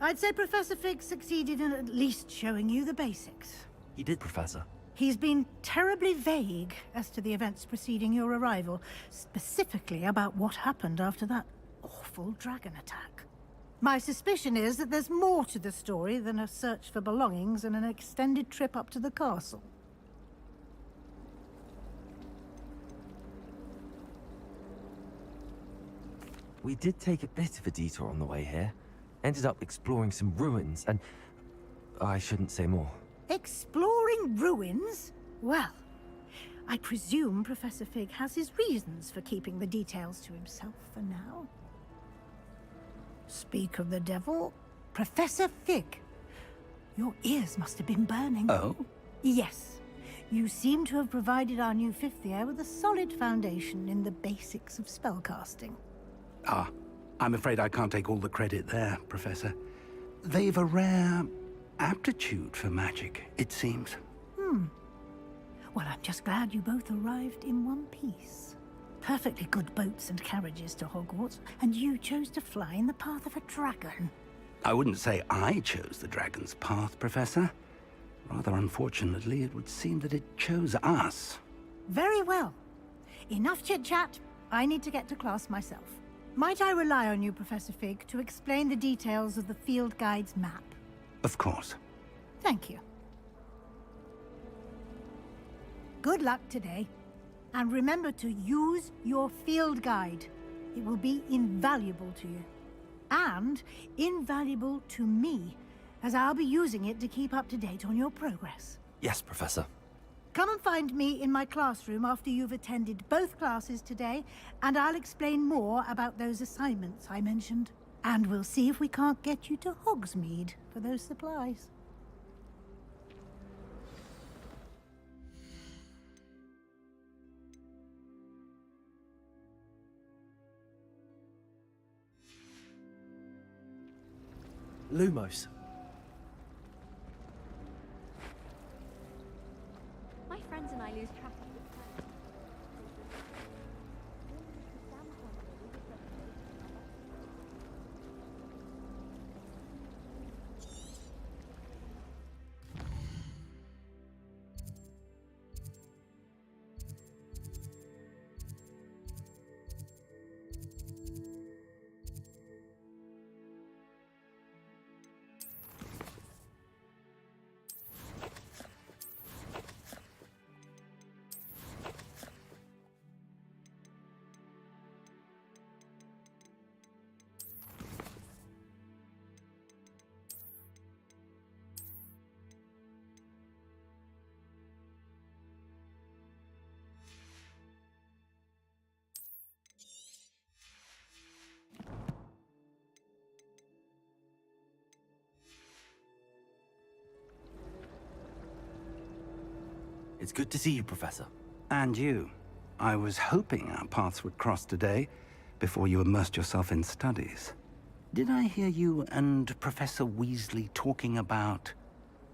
I'd say Professor Fig succeeded in at least showing you the basics. He did, Professor. He's been terribly vague as to the events preceding your arrival, specifically about what happened after that awful dragon attack. My suspicion is that there's more to the story than a search for belongings and an extended trip up to the castle. We did take a bit of a detour on the way here. Ended up exploring some ruins and... I shouldn't say more. Exploring ruins? Well, I presume Professor Fig has his reasons for keeping the details to himself for now. Speak of the devil, Professor Fig. Your ears must have been burning. Oh? Yes. You seem to have provided our new fifth year with a solid foundation in the basics of spellcasting. Ah, I'm afraid I can't take all the credit there, Professor. They've a rare aptitude for magic, it seems. Well, I'm just glad you both arrived in one piece. Perfectly good boats and carriages to Hogwarts, and you chose to fly in the path of a dragon. I wouldn't say I chose the dragon's path, Professor. Rather unfortunately, it would seem that it chose us. Very well. Enough chit-chat. I need to get to class myself. Might I rely on you, Professor Fig, to explain the details of the field guide's map? Of course. Thank you. Good luck today. And remember to use your field guide. It will be invaluable to you. And invaluable to me, as I'll be using it to keep up to date on your progress. Yes, Professor. Come and find me in my classroom after you've attended both classes today, and I'll explain more about those assignments I mentioned. And we'll see if we can't get you to Hogsmeade for those supplies. Lumos. My friends and I lose track of the time. It's good to see you, Professor. And you. I was hoping our paths would cross today, before you immersed yourself in studies. Did I hear you and Professor Weasley talking about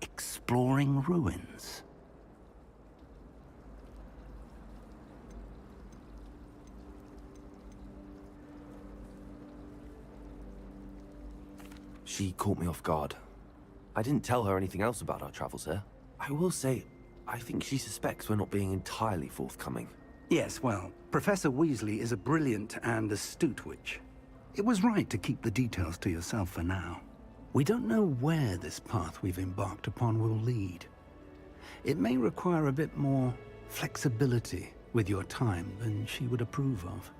exploring ruins? She caught me off guard. I didn't tell her anything else about our travels here. I will say, I think she suspects we're not being entirely forthcoming. Yes, well, Professor Weasley is a brilliant and astute witch. It was right to keep the details to yourself for now. We don't know where this path we've embarked upon will lead. It may require a bit more flexibility with your time than she would approve of.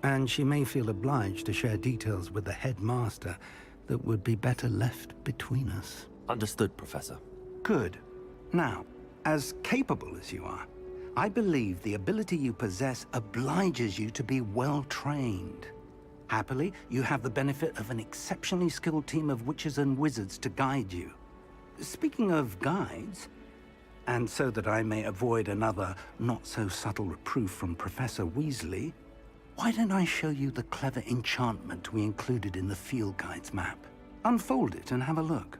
And she may feel obliged to share details with the headmaster that would be better left between us. Understood, Professor. Good. Now, as capable as you are, I believe the ability you possess obliges you to be well-trained. Happily, you have the benefit of an exceptionally skilled team of witches and wizards to guide you. Speaking of guides, and so that I may avoid another not-so-subtle reproof from Professor Weasley, why don't I show you the clever enchantment we included in the field guide's map? Unfold it and have a look.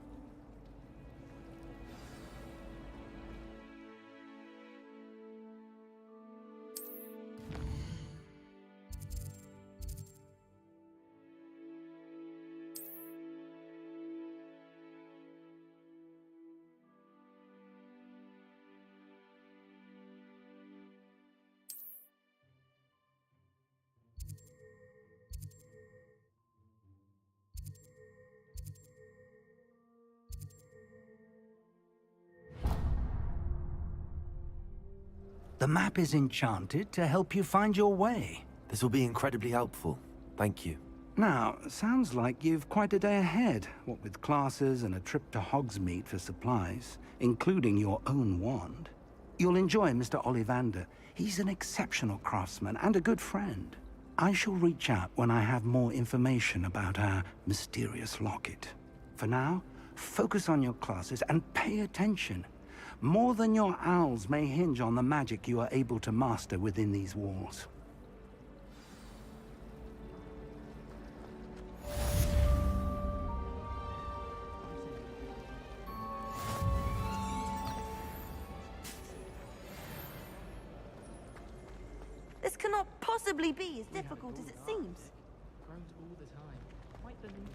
The map is enchanted to help you find your way. This will be incredibly helpful. Thank you. Now, sounds like you've quite a day ahead, what with classes and a trip to Hogsmeade for supplies, including your own wand. You'll enjoy Mr. Ollivander. He's an exceptional craftsman and a good friend. I shall reach out when I have more information about our mysterious locket. For now, focus on your classes and pay attention. More than your owls may hinge on the magic you are able to master within these walls. This cannot possibly be as difficult as it seems. Grows all the time. Quite the leap.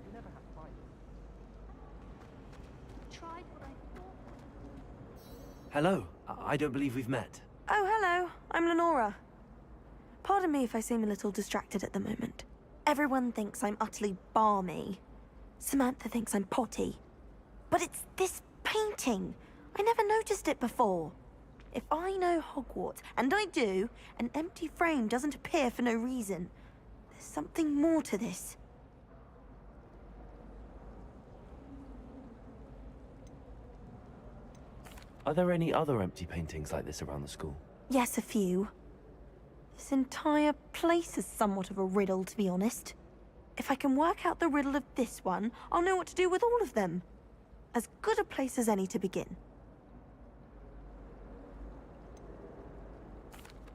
You never have fights. Tried what I thought. Hello. I don't believe we've met. Oh, hello. I'm Lenora. Pardon me if I seem a little distracted at the moment. Everyone thinks I'm utterly balmy. Samantha thinks I'm potty. But it's this painting. I never noticed it before. If I know Hogwarts, and I do, an empty frame doesn't appear for no reason. There's something more to this. Are there any other empty paintings like this around the school? Yes, a few. This entire place is somewhat of a riddle, to be honest. If I can work out the riddle of this one, I'll know what to do with all of them. As good a place as any to begin.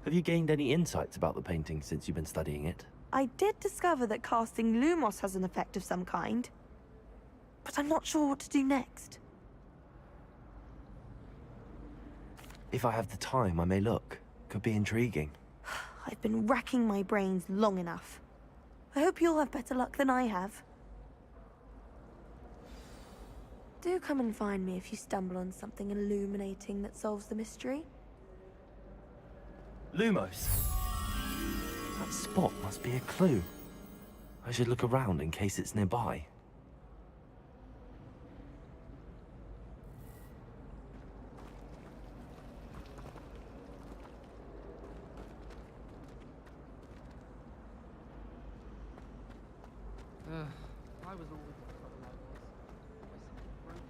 Have you gained any insights about the painting since you've been studying it? I did discover that casting Lumos has an effect of some kind. But I'm not sure what to do next. If I have the time, I may look. Could be intriguing. I've been racking my brains long enough. I hope you'll have better luck than I have. Do come and find me if you stumble on something illuminating that solves the mystery. Lumos. That spot must be a clue. I should look around in case it's nearby. I was always the trouble I was. Always broken.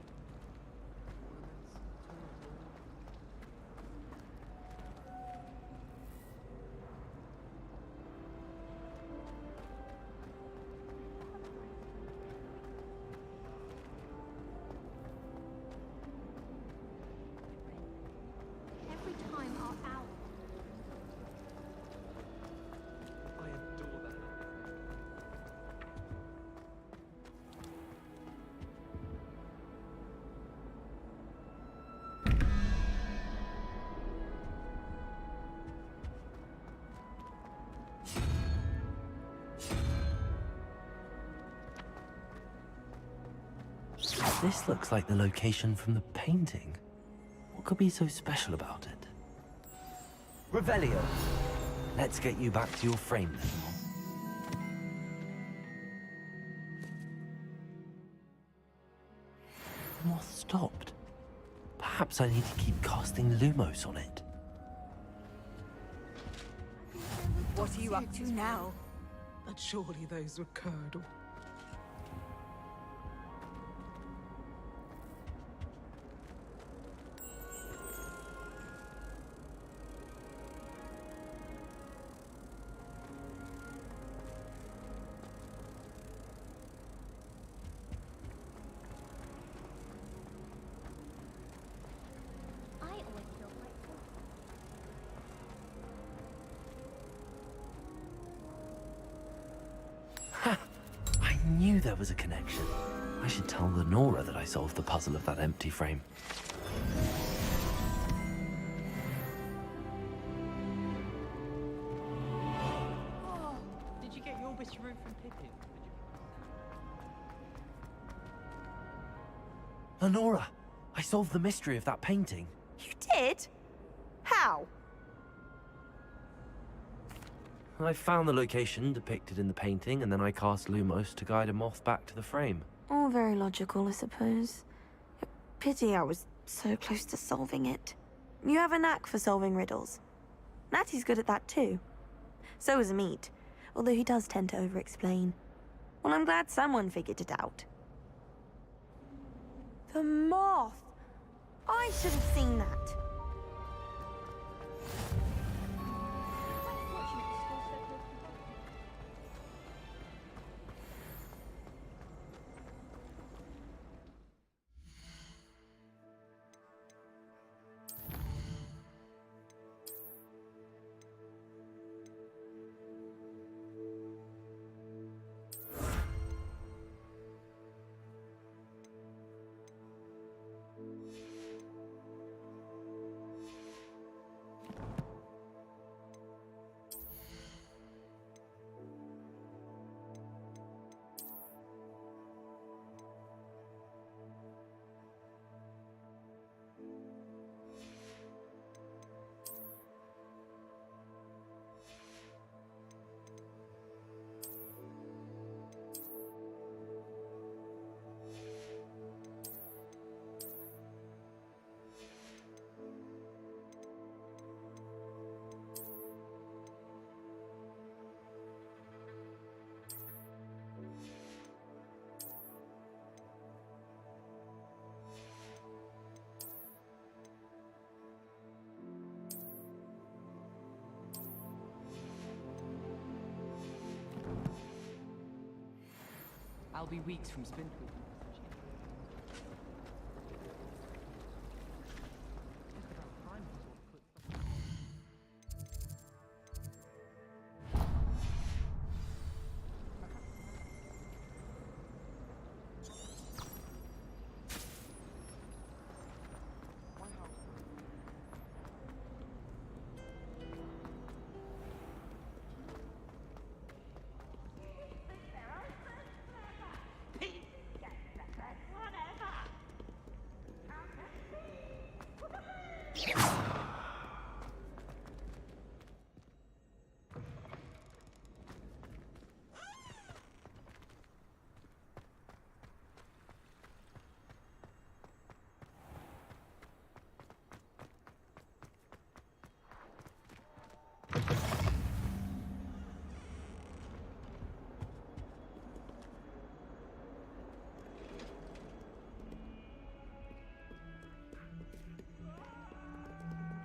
Ornaments, This looks like the location from the painting. What could be so special about it? Revelio! Let's get you back to your frame then. The moth stopped. Perhaps I need to keep casting Lumos on it. What are you up to now? But surely those were curdle. I knew there was a connection. I should tell Lenora that I solved the puzzle of that empty frame. Oh, did you get your whiskeroo from Pippin? Lenora! I solved the mystery of that painting. You did? How? I found the location depicted in the painting, and then I cast Lumos to guide a moth back to the frame. All very logical, I suppose. Pity I was so close to solving it. You have a knack for solving riddles. Natty's good at that too. So is Amit, although he does tend to over-explain. Well, I'm glad someone figured it out. The moth! I should have seen that. I'll be weeks from Spindle.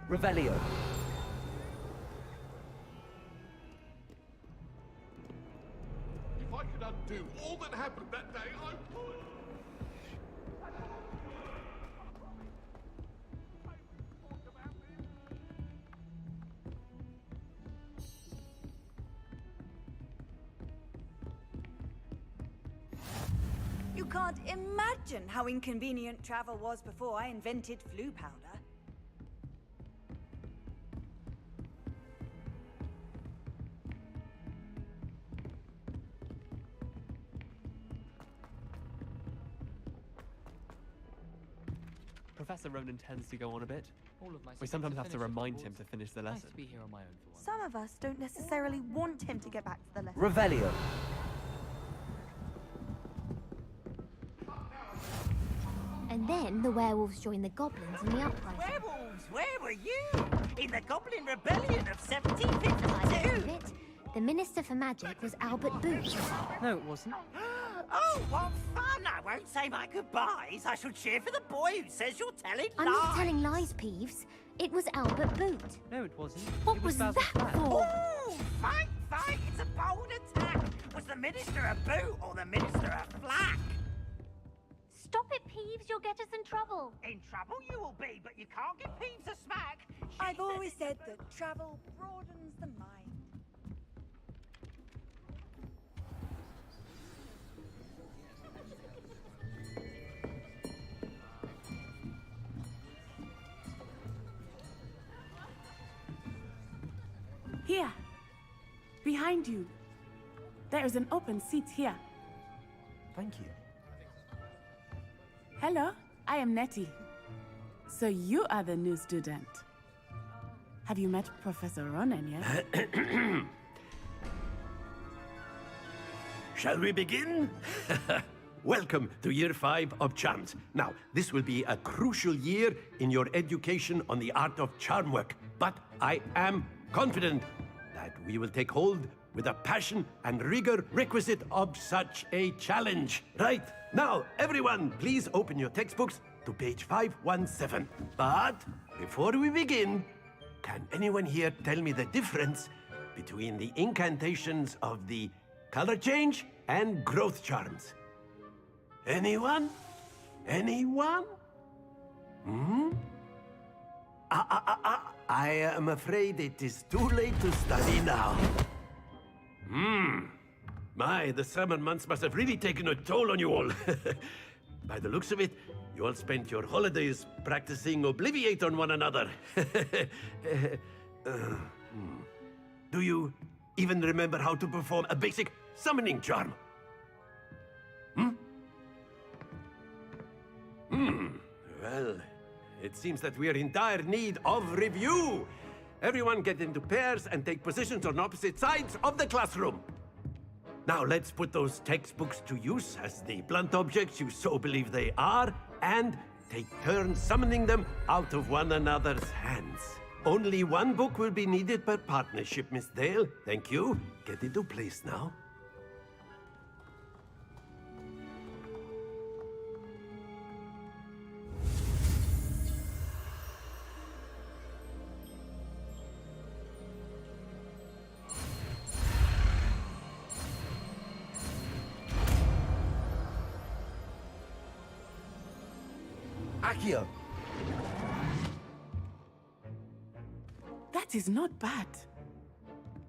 Revelio. If I could undo all that happened that day, I would. You can't imagine how inconvenient travel was before I invented flu powder. Professor Ronan tends to go on a bit. All of my We siblings sometimes have have to finished remind Hogwarts. him to finish the Nice lesson. to be here on my own for once. Some of us don't necessarily want him to get back to the lesson. Revelio. And then the werewolves joined the goblins in the uprising. Werewolves, where were you? In the Goblin Rebellion of By the look 1752? of it, the Minister for Magic was Albert Booth. No, it wasn't. Oh, what fun! I won't say my goodbyes. I shall cheer for the boy who says you're telling I'm lies. not telling lies, Peeves. It was Albert Booth. No, it wasn't. What It was Basil that Flack. for? Ooh, fight, fight! It's a bold attack. Was the Minister a boot or the Minister a flack? Stop it, Peeves. You'll get us in trouble. In trouble you will be, but you can't give Peeves a smack. I've always said that travel broadens the mind. Here. Behind you. There is an open seat here. Thank you. Hello, I am Nettie. So you are the new student. Have you met Professor Ronan yet? Shall we begin? Welcome to Year 5 of Charms. Now, this will be a crucial year in your education on the art of charm work, but I am confident that we will take hold with the passion and rigor requisite of such a challenge. Right, now, everyone, please open your textbooks to page 517. But before we begin, can anyone here tell me the difference between the incantations of the color change and growth charms? Anyone? Anyone? Hmm? I am afraid it is too late to study now. My, the summer months must have really taken a toll on you all. By the looks of it, you all spent your holidays practicing Obliviate on one another. Do you even remember how to perform a basic summoning charm? Well, it seems that we are in dire need of review. Everyone get into pairs and take positions on opposite sides of the classroom. Now let's put those textbooks to use as the blunt objects you so believe they are, and take turns summoning them out of one another's hands. Only one book will be needed per partnership, Miss Dale. Thank you. Get into place now. Accio. That is not bad.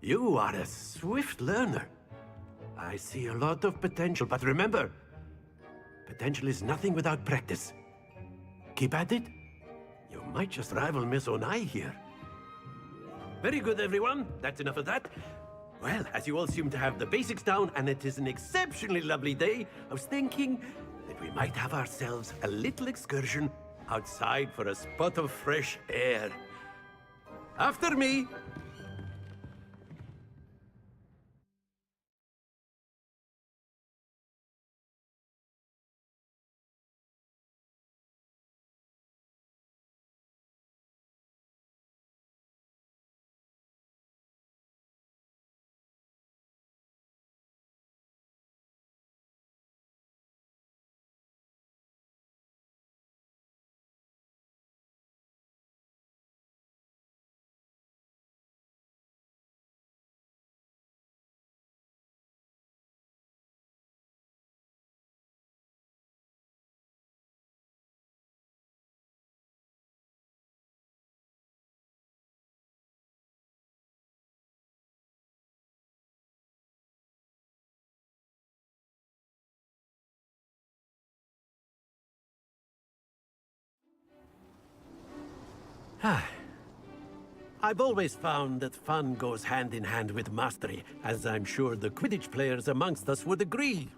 You are a swift learner. I see a lot of potential, but remember, potential is nothing without practice. Keep at it. You might just rival Miss Onai here. Very good, everyone. That's enough of that. Well, as you all seem to have the basics down, and it is an exceptionally lovely day, I was thinking that we might have ourselves a little excursion outside for a spot of fresh air. After me! I've always found that fun goes hand in hand with mastery, as I'm sure the Quidditch players amongst us would agree,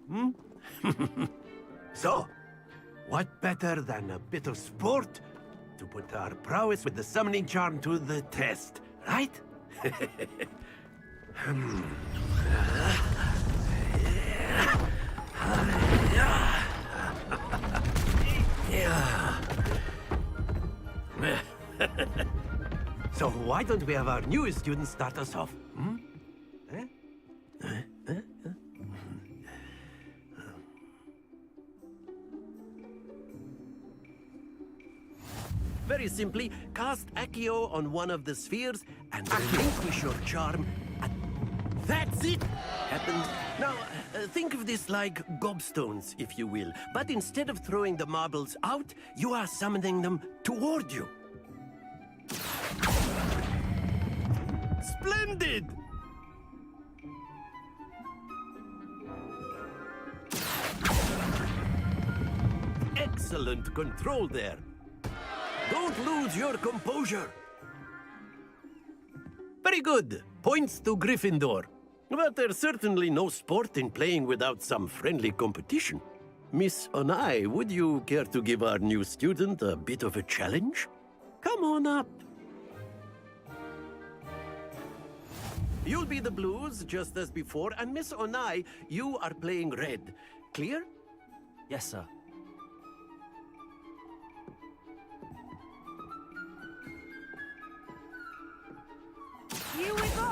So, what better than a bit of sport to put our prowess with the summoning charm to the test, right? So why don't we have our newest student start us off? Hmm? Very simply, cast Accio on one of the spheres and relinquish your charm. That's it! Happened. Now, think of this like gobstones, if you will. But instead of throwing the marbles out, you are summoning them toward you. Splendid! Excellent control there. Don't lose your composure. Very good. Points to Gryffindor. But there's certainly no sport in playing without some friendly competition. Miss Onai, would you care to give our new student a bit of a challenge? Come on up. You'll be the blues, just as before, and Miss Onai, you are playing red. Clear? Yes, sir. Here we go!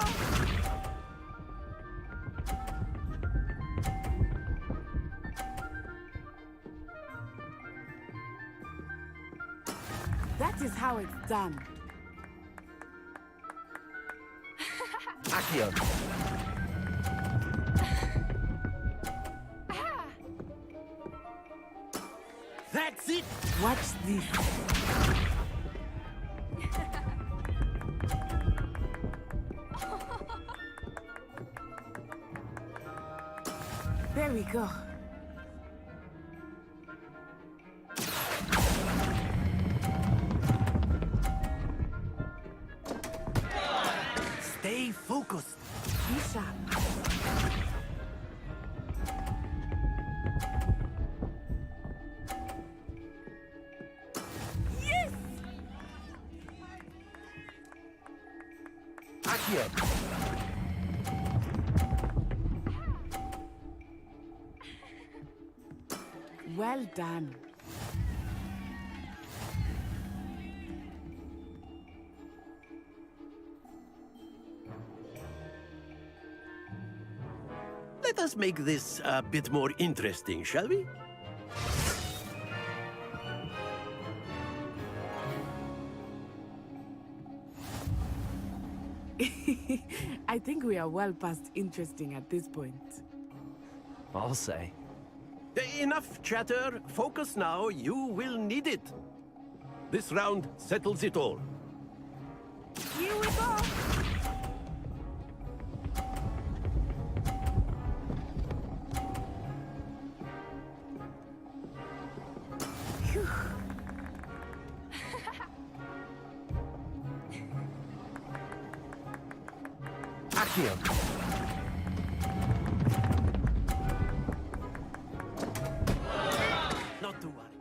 That is how it's done. Accio. That's it! Watch this. There we go. Stay focused. Be sharp. Yes! Accio. Well done. Let us make this a bit more interesting, shall we? I think we are well past interesting at this point. I'll say. Enough chatter. Focus now. You will need it. This round settles it all. Here we go! Accio. Not to worry.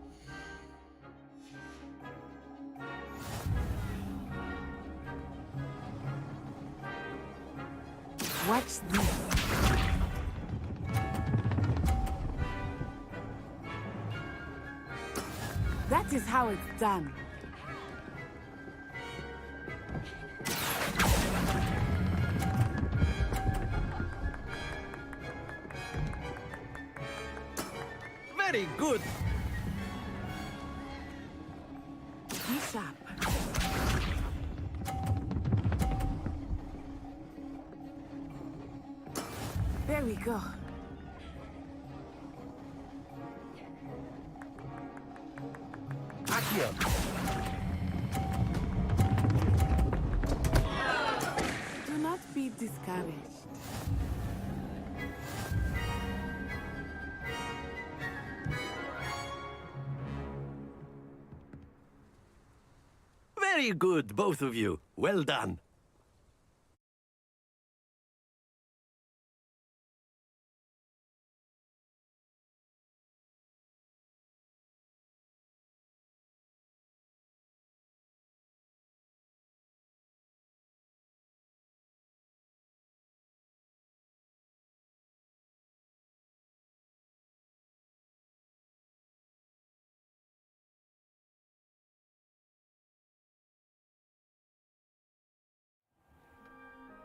Watch this. That is how it's done. Very good. Be sharp. There we go. Accio. Do not be discouraged. Very good, both of you. Well done.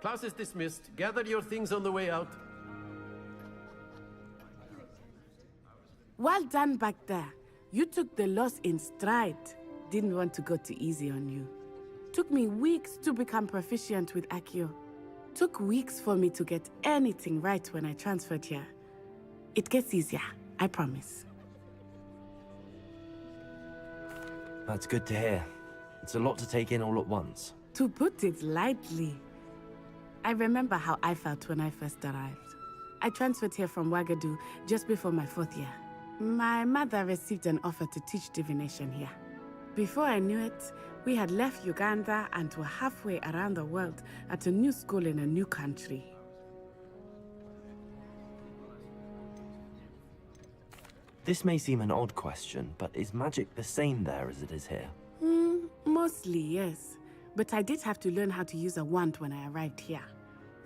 Class is dismissed. Gather your things on the way out. Well done back there. You took the loss in stride. Didn't want to go too easy on you. Took me weeks to become proficient with Accio. Took weeks for me to get anything right when I transferred here. It gets easier, I promise. That's good to hear. It's a lot to take in all at once. To put it lightly, I remember how I felt when I first arrived. I transferred here from Wagadu just before my 4th year. My mother received an offer to teach divination here. Before I knew it, we had left Uganda and were halfway around the world at a new school in a new country. This may seem an odd question, but is magic the same there as it is here? Mostly, yes. But I did have to learn how to use a wand when I arrived here.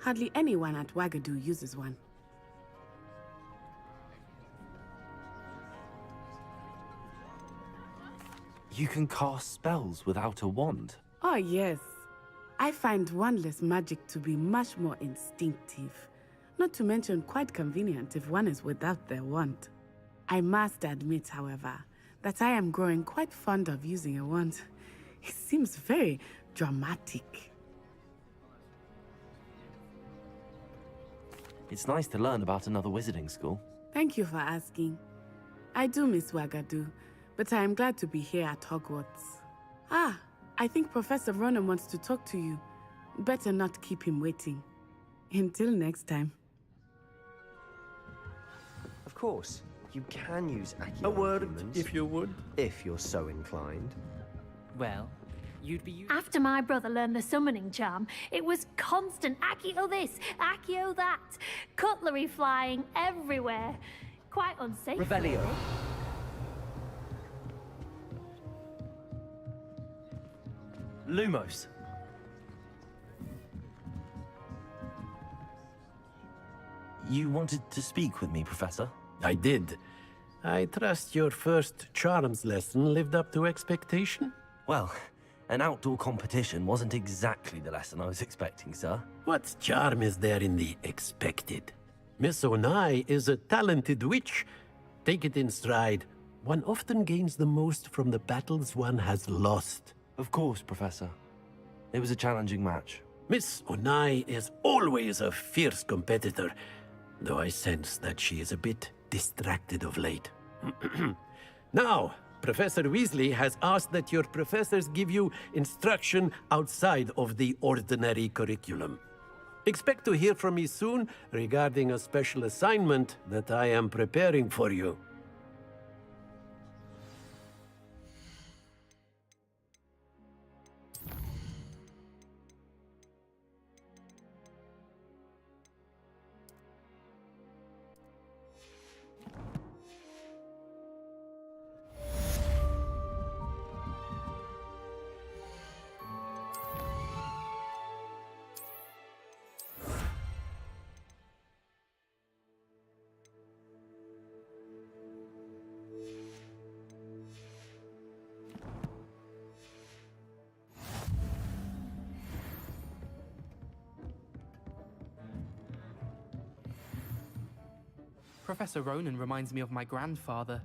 Hardly anyone at Wagadu uses one. You can cast spells without a wand? Oh, yes. I find wandless magic to be much more instinctive. Not to mention quite convenient if one is without their wand. I must admit, however, that I am growing quite fond of using a wand. It seems very dramatic. It's nice to learn about another wizarding school. Thank you for asking. I do miss Wagadu, but I am glad to be here at Hogwarts. Ah, I think Professor Ronan wants to talk to you. Better not keep him waiting. Until next time. Of course, you can use Accio A word, on humans, if you would. if you're so inclined. Well, you'd be using... After my brother learned the summoning charm, it was constant Accio this, Accio that. Cutlery flying everywhere. Quite unsafe. Revelio. really. Lumos. You wanted to speak with me, Professor? I did. I trust your first charms lesson lived up to expectation? Well, an outdoor competition wasn't exactly the lesson I was expecting, sir. What charm is there in the expected? Miss Onai is a talented witch. Take it in stride. One often gains the most from the battles one has lost. Of course, Professor. It was a challenging match. Miss Onai is always a fierce competitor, though I sense that she is a bit distracted of late. Now, Professor Weasley has asked that your professors give you instruction outside of the ordinary curriculum. Expect to hear from me soon regarding a special assignment that I am preparing for you. Professor Ronan reminds me of my grandfather.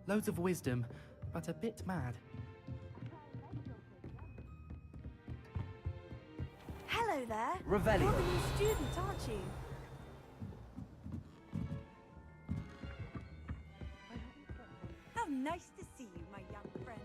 Loads of wisdom, but a bit mad. Hello there. Revelio. You're the new student, aren't you? How nice to see you, my young friend.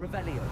Revelio.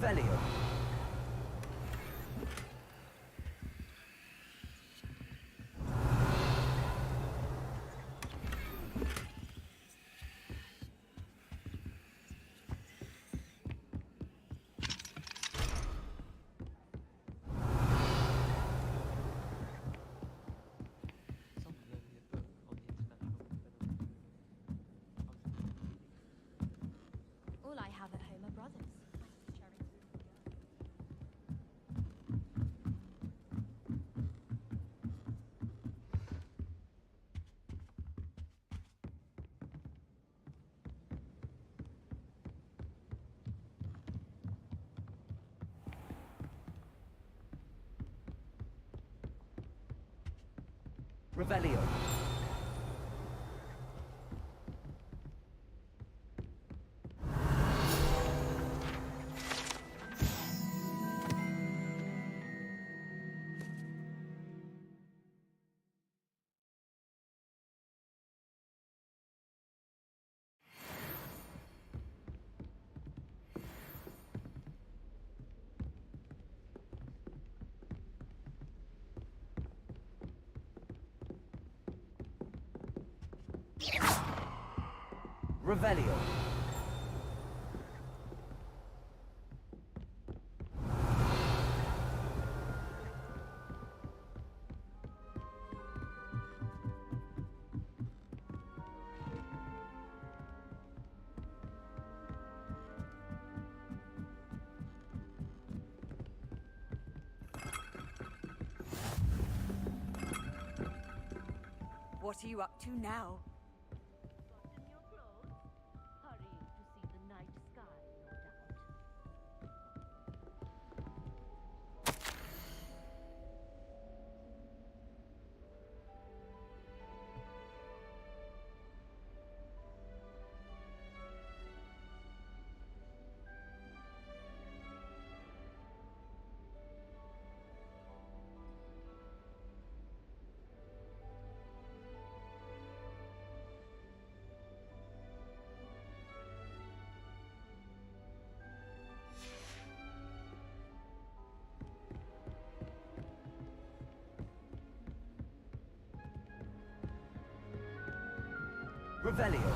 Revelio. All I have at home are brothers. Revelio. Revelio. What are you up to now? Hurrying to see the night sky, no doubt. Revelio.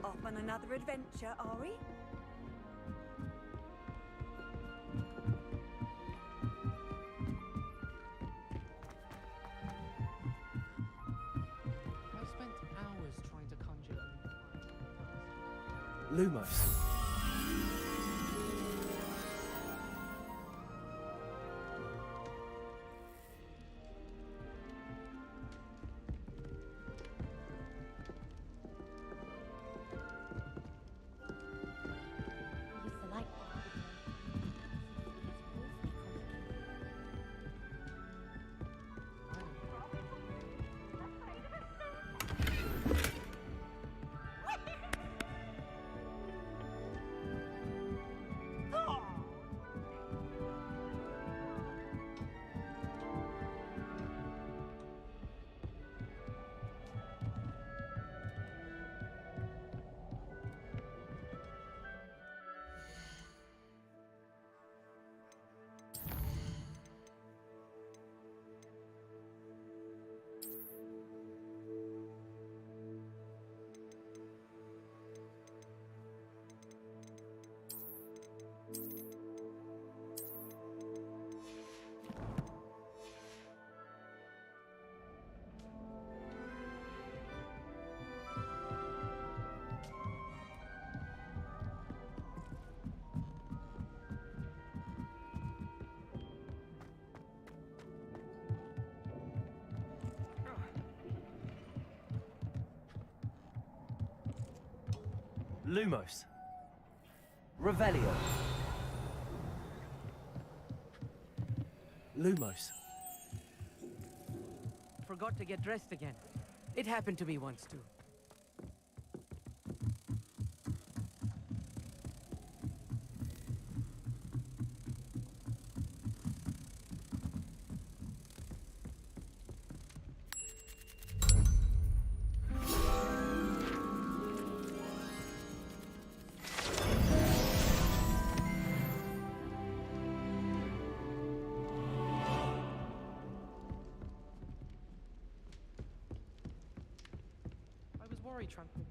Off on another adventure, are we? I spent hours trying to conjure a Lumos. I used to like Lumos. Revelio. Lumos. Forgot to get dressed again. It happened to me once too. my transfiguration.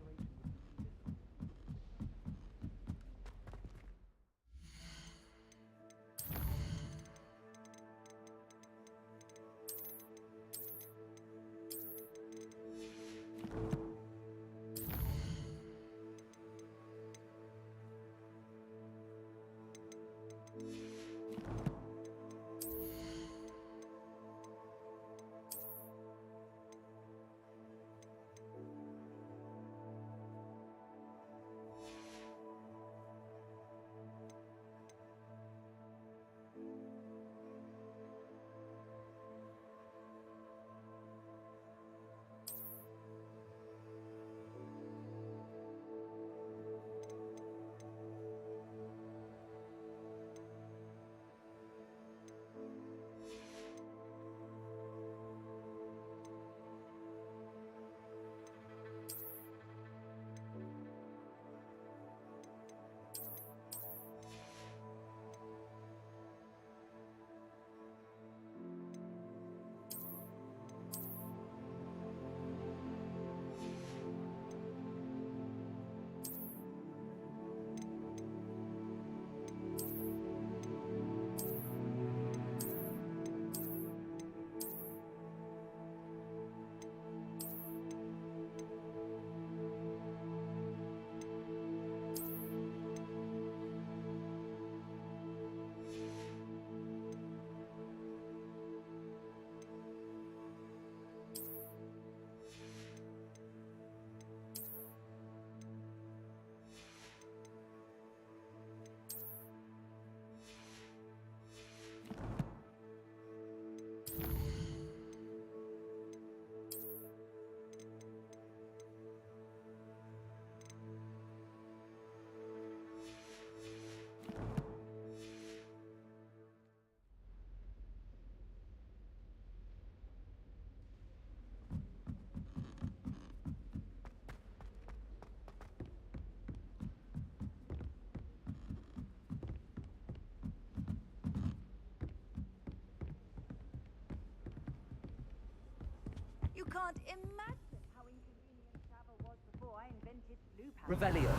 You can't imagine how inconvenient travel was before I invented loop house. Revelio.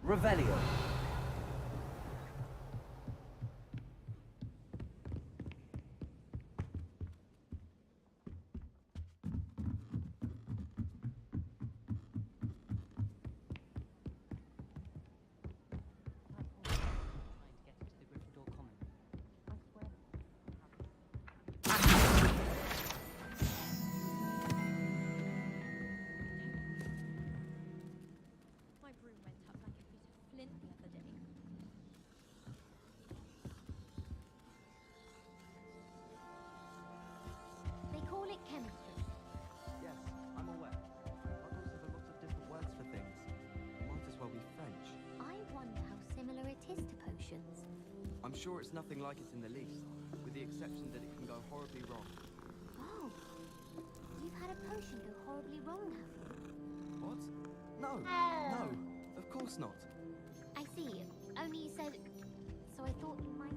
Revelio. My broom went up like a piece of flint the other day. They call it chemistry. Yes, I'm aware. Puzzles have a lot of different words for things. Might as well be French. I wonder how similar it is to potions. I'm sure it's nothing like it in the least, with the exception that it can go horribly wrong. Oh, you've had a potion go horribly wrong, have you? What? No, of course not. I see. Only you said... So I thought you might...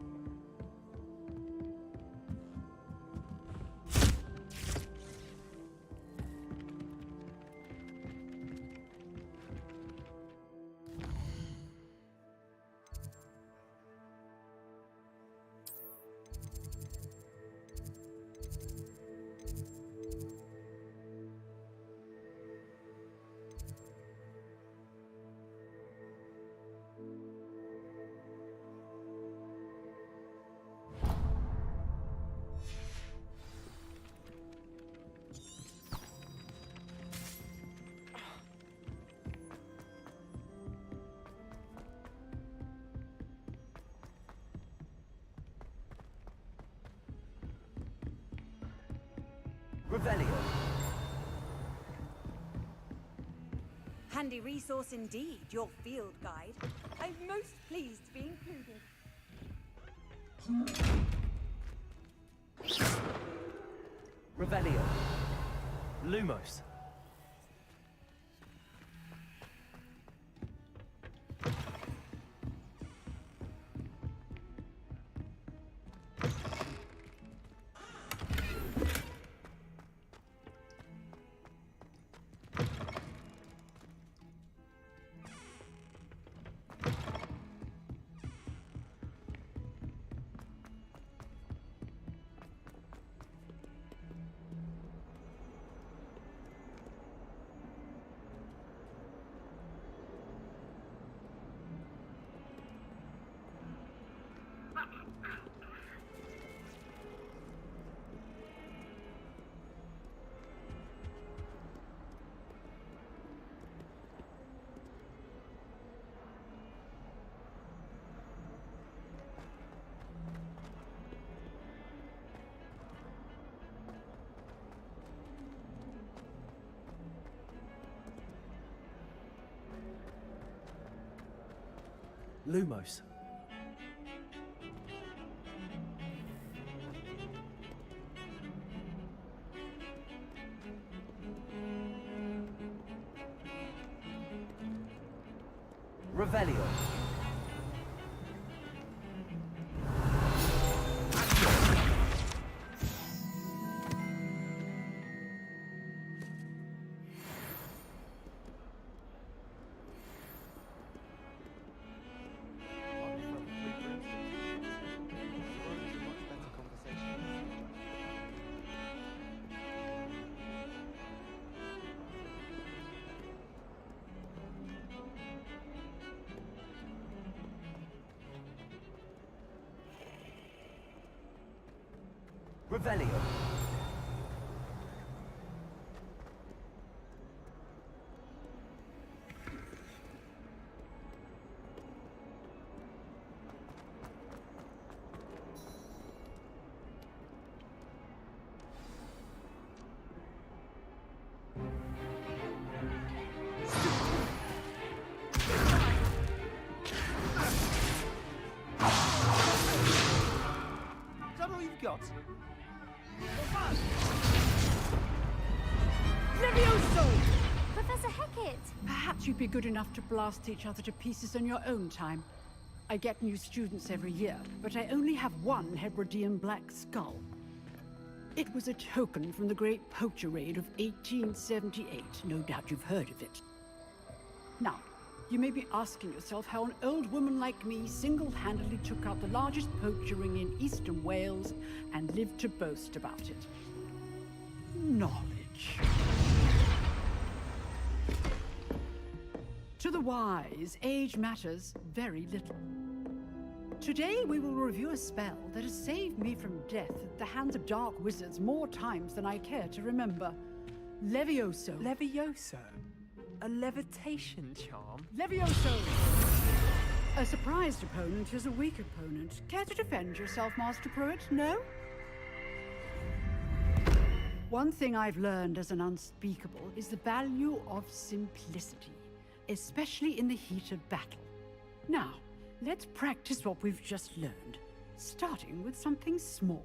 Revelio. handy resource indeed, your field guide. I'm most pleased to be included. Revelio. Lumos. Lumos. Revelio. Revelio. Is that all you've got? Levioso! Professor Hecat! Perhaps you'd be good enough to blast each other to pieces in your own time. I get new students every year, but I only have one Hebridean black skull. It was a token from the Great Poacher Raid of 1878. No doubt you've heard of it. Now, you may be asking yourself how an old woman like me single-handedly took out the largest poacher ring in eastern Wales and lived to boast about it. Knowledge. To the wise, age matters very little. Today we will review a spell that has saved me from death at the hands of dark wizards more times than I care to remember. Levioso. Levioso? A levitation charm? Levioso! A surprised opponent is a weak opponent. Care to defend yourself, Master Pruitt? No? One thing I've learned as an unspeakable is the value of simplicity, especially in the heat of battle. Now, let's practice what we've just learned, starting with something small.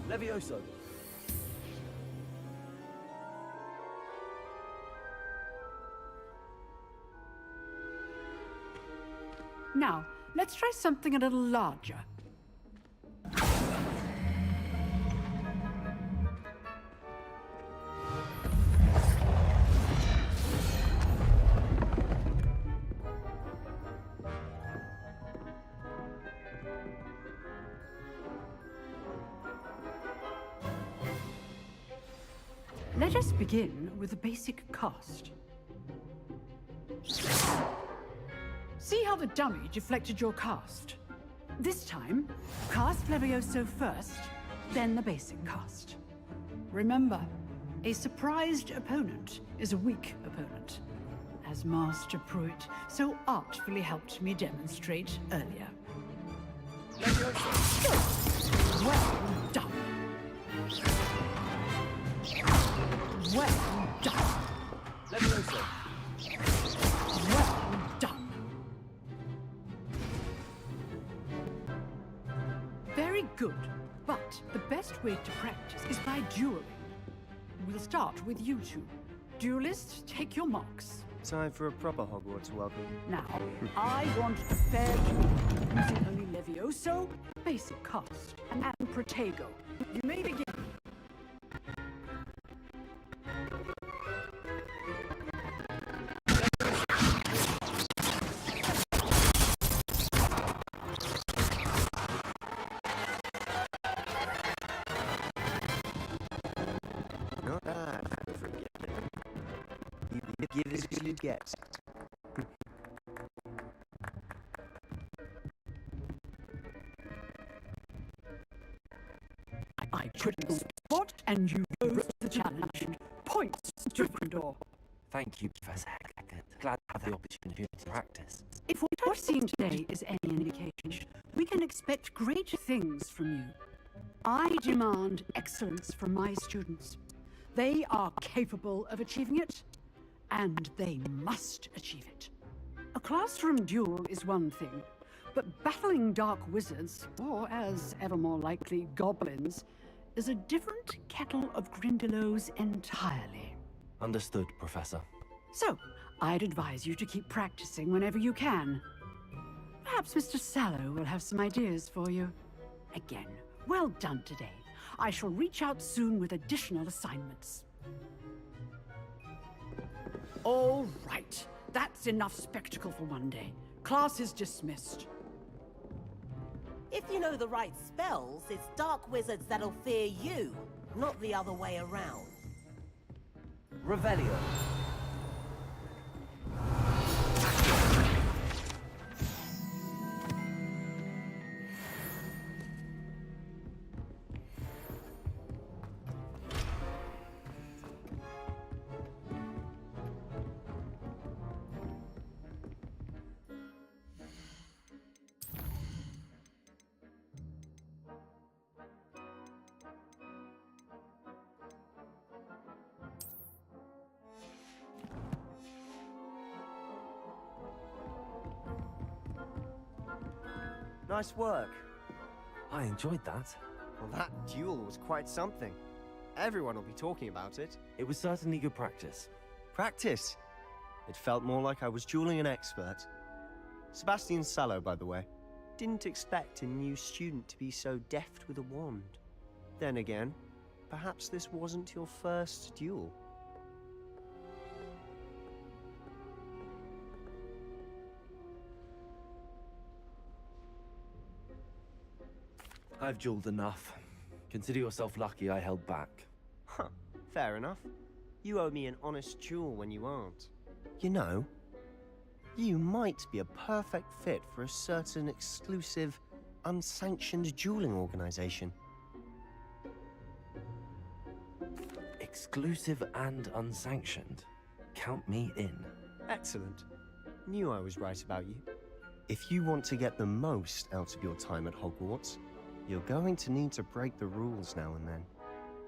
Levioso. Now, let's try something a little larger. Let us begin with a basic cast. See how the dummy deflected your cast? This time, cast Levioso first, then the basic cast. Remember, a surprised opponent is a weak opponent. as Master Pruitt so artfully helped me demonstrate earlier. Well done. Well done. Well done. Very good, but the best way to practice is by dueling. We'll start with you two. Duelists, take your marks. Time for a proper Hogwarts welcome. Now, I want a fair duel using only Levioso, basic cast, and Protego. You may begin. Not bad for a beginner. You give as you get. I critical spot, and you rose the challenge. Points to Gryffindor. Thank you, Professor Hackett. Glad to have the opportunity to practice. If what I've seen today is any indication, we can expect great things from you. I demand excellence from my students. They are capable of achieving it, and they must achieve it. A classroom duel is one thing, but battling dark wizards, or as ever more likely, goblins, is a different kettle of Grindylows entirely. Understood, Professor. So, I'd advise you to keep practicing whenever you can. Perhaps Mr. Sallow will have some ideas for you. Again, well done today. I shall reach out soon with additional assignments. All right. That's enough spectacle for one day. Class is dismissed. If you know the right spells, it's dark wizards that'll fear you, not the other way around. Revelio. Nice work. I enjoyed that. Well, that duel was quite something. Everyone will be talking about it. It was certainly good practice. Practice? It felt more like I was dueling an expert. Sebastian Sallow, by the way. Didn't expect a new student to be so deft with a wand. Then again, perhaps this wasn't your first duel. I've dueled enough. Consider yourself lucky I held back. Huh, fair enough. You owe me an honest duel when you aren't. You know, you might be a perfect fit for a certain exclusive, unsanctioned dueling organization. Exclusive and unsanctioned. Count me in. Excellent. Knew I was right about you. If you want to get the most out of your time at Hogwarts, you're going to need to break the rules now and then.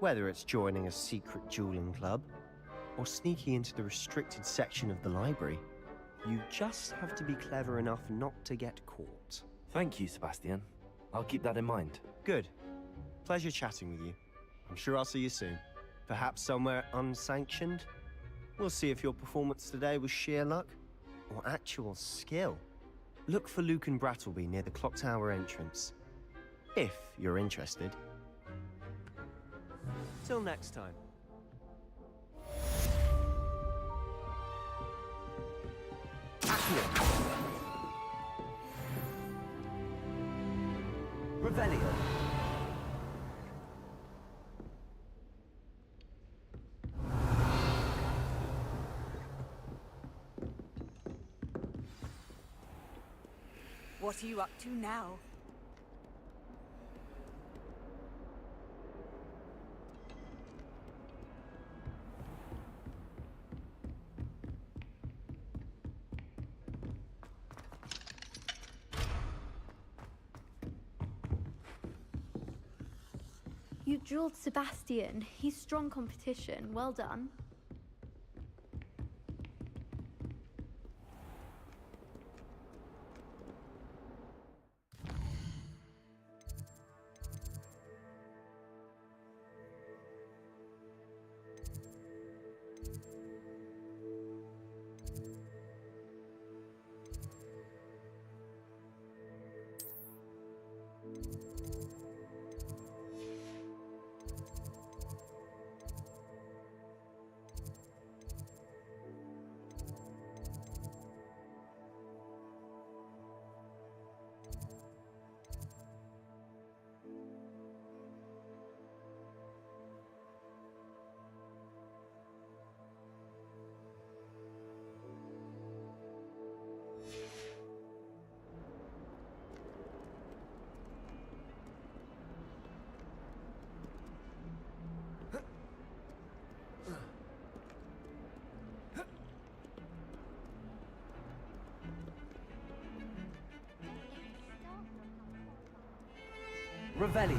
Whether it's joining a secret dueling club, or sneaking into the restricted section of the library, you just have to be clever enough not to get caught. Thank you, Sebastian. I'll keep that in mind. Good. Pleasure chatting with you. I'm sure I'll see you soon. Perhaps somewhere unsanctioned? We'll see if your performance today was sheer luck, or actual skill. Look for Luke and Brattleby near the clock tower entrance. If you're interested. Till next time. Revelio. What are you up to now? You drilled Sebastian. He's strong competition. Well done. Revelio.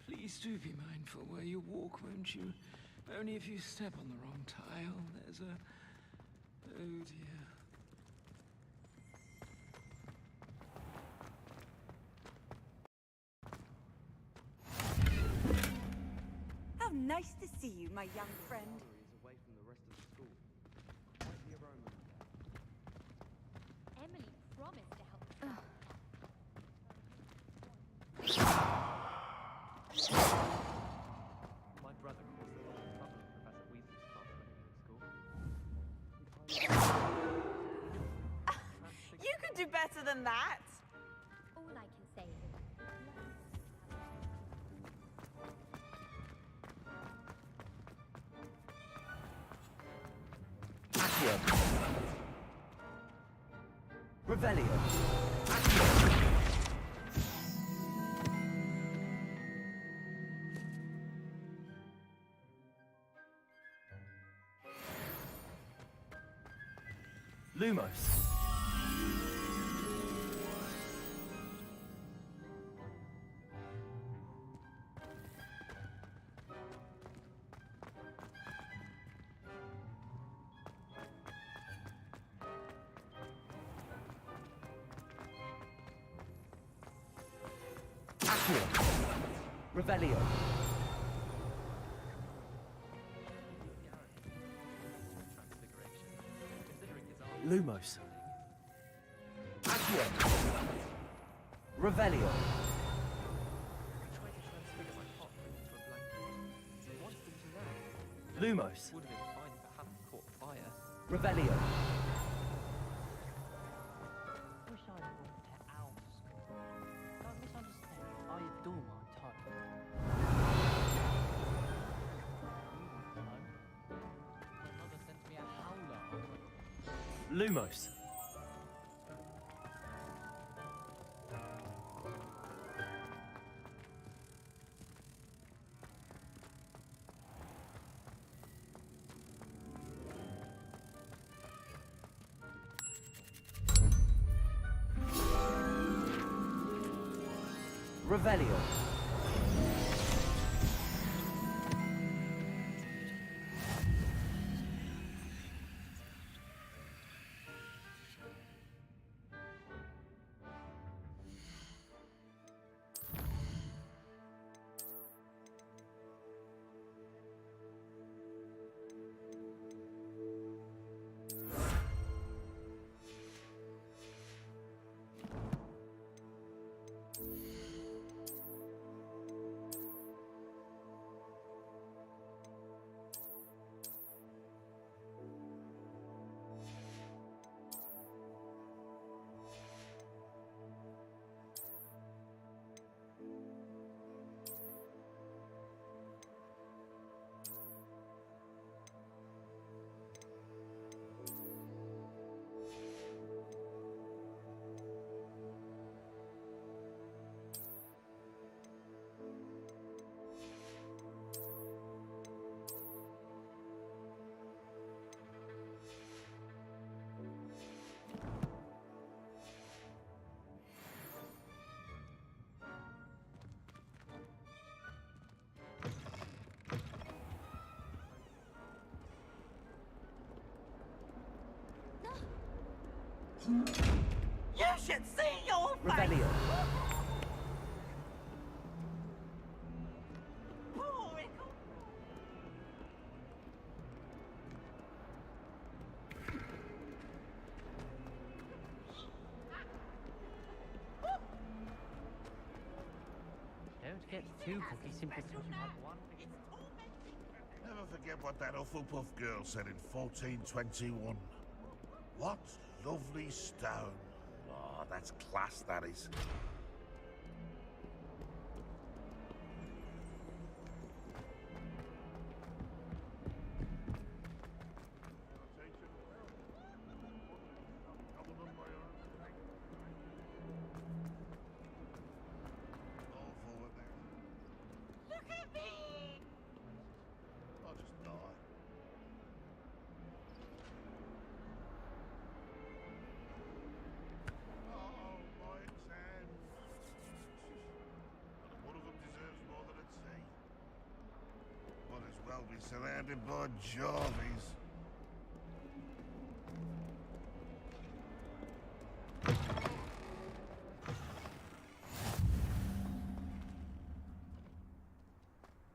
Please do be mindful where you walk, won't you? Only if you step on the wrong tile, there's a... Oh dear. How nice to see you, my young friend. Away from the rest of the school. Might be a Roman. Emily promised to help. My brother caused a lot of trouble in Professor Weasley's class when he was at school. You could do better than that. All I can say is Accio. Revelio. Lumos. Accio. Revelio. Lumos. Accio. Revelio. Lumos. Would have been fine if it hadn't caught fire. Revelio. Wish I brought it out of school. Don't misunderstand. I adore my type. My mother sent me a howler. Lumos. Revelio. You should see your face! Revelio. Don't get too cocky simply because you have one. Never forget what that Hufflepuff girl said in 1421. What lovely stone. Oh, that's class, that is. Look at me! I'll just die. Oh, my exams. One of them deserves more than a T. Might as well be surrounded by Jarvies.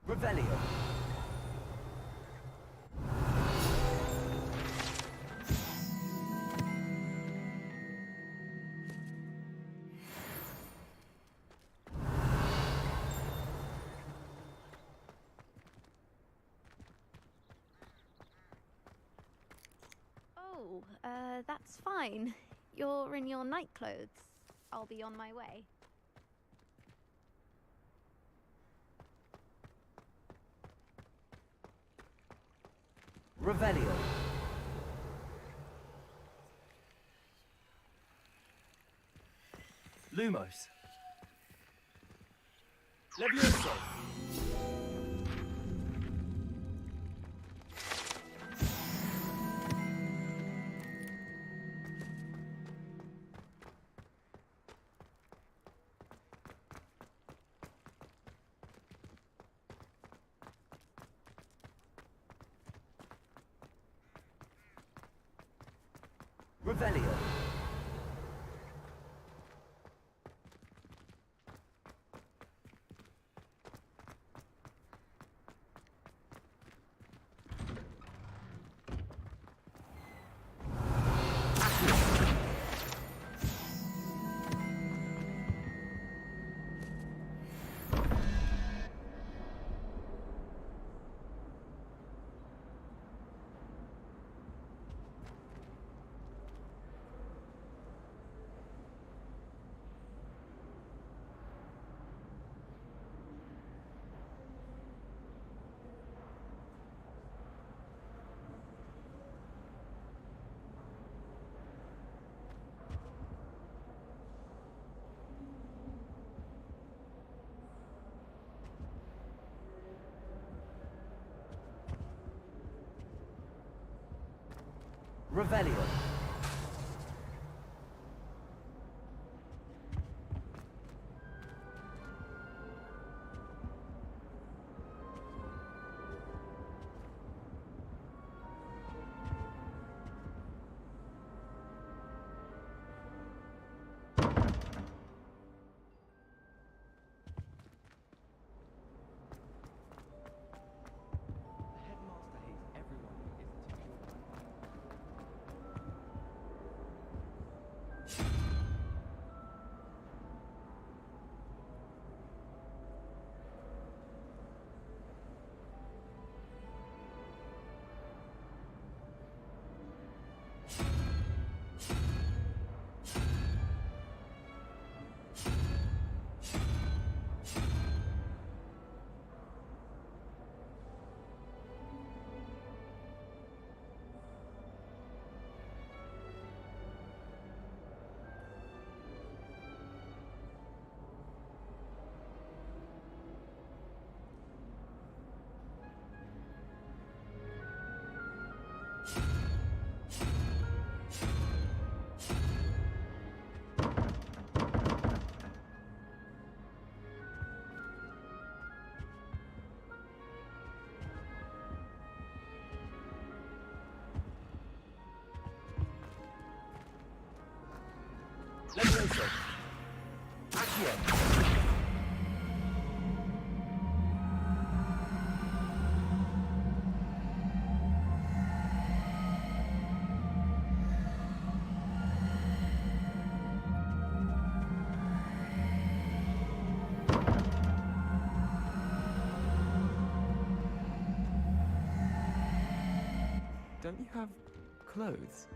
Revelio. Oh, that's fine. You're in your night clothes. I'll be on my way. Revelio. Lumos. Levioso. Revelio. Revelio. The headmaster hates everyone who isn't his children. Levioso. Accio. Don't you have clothes?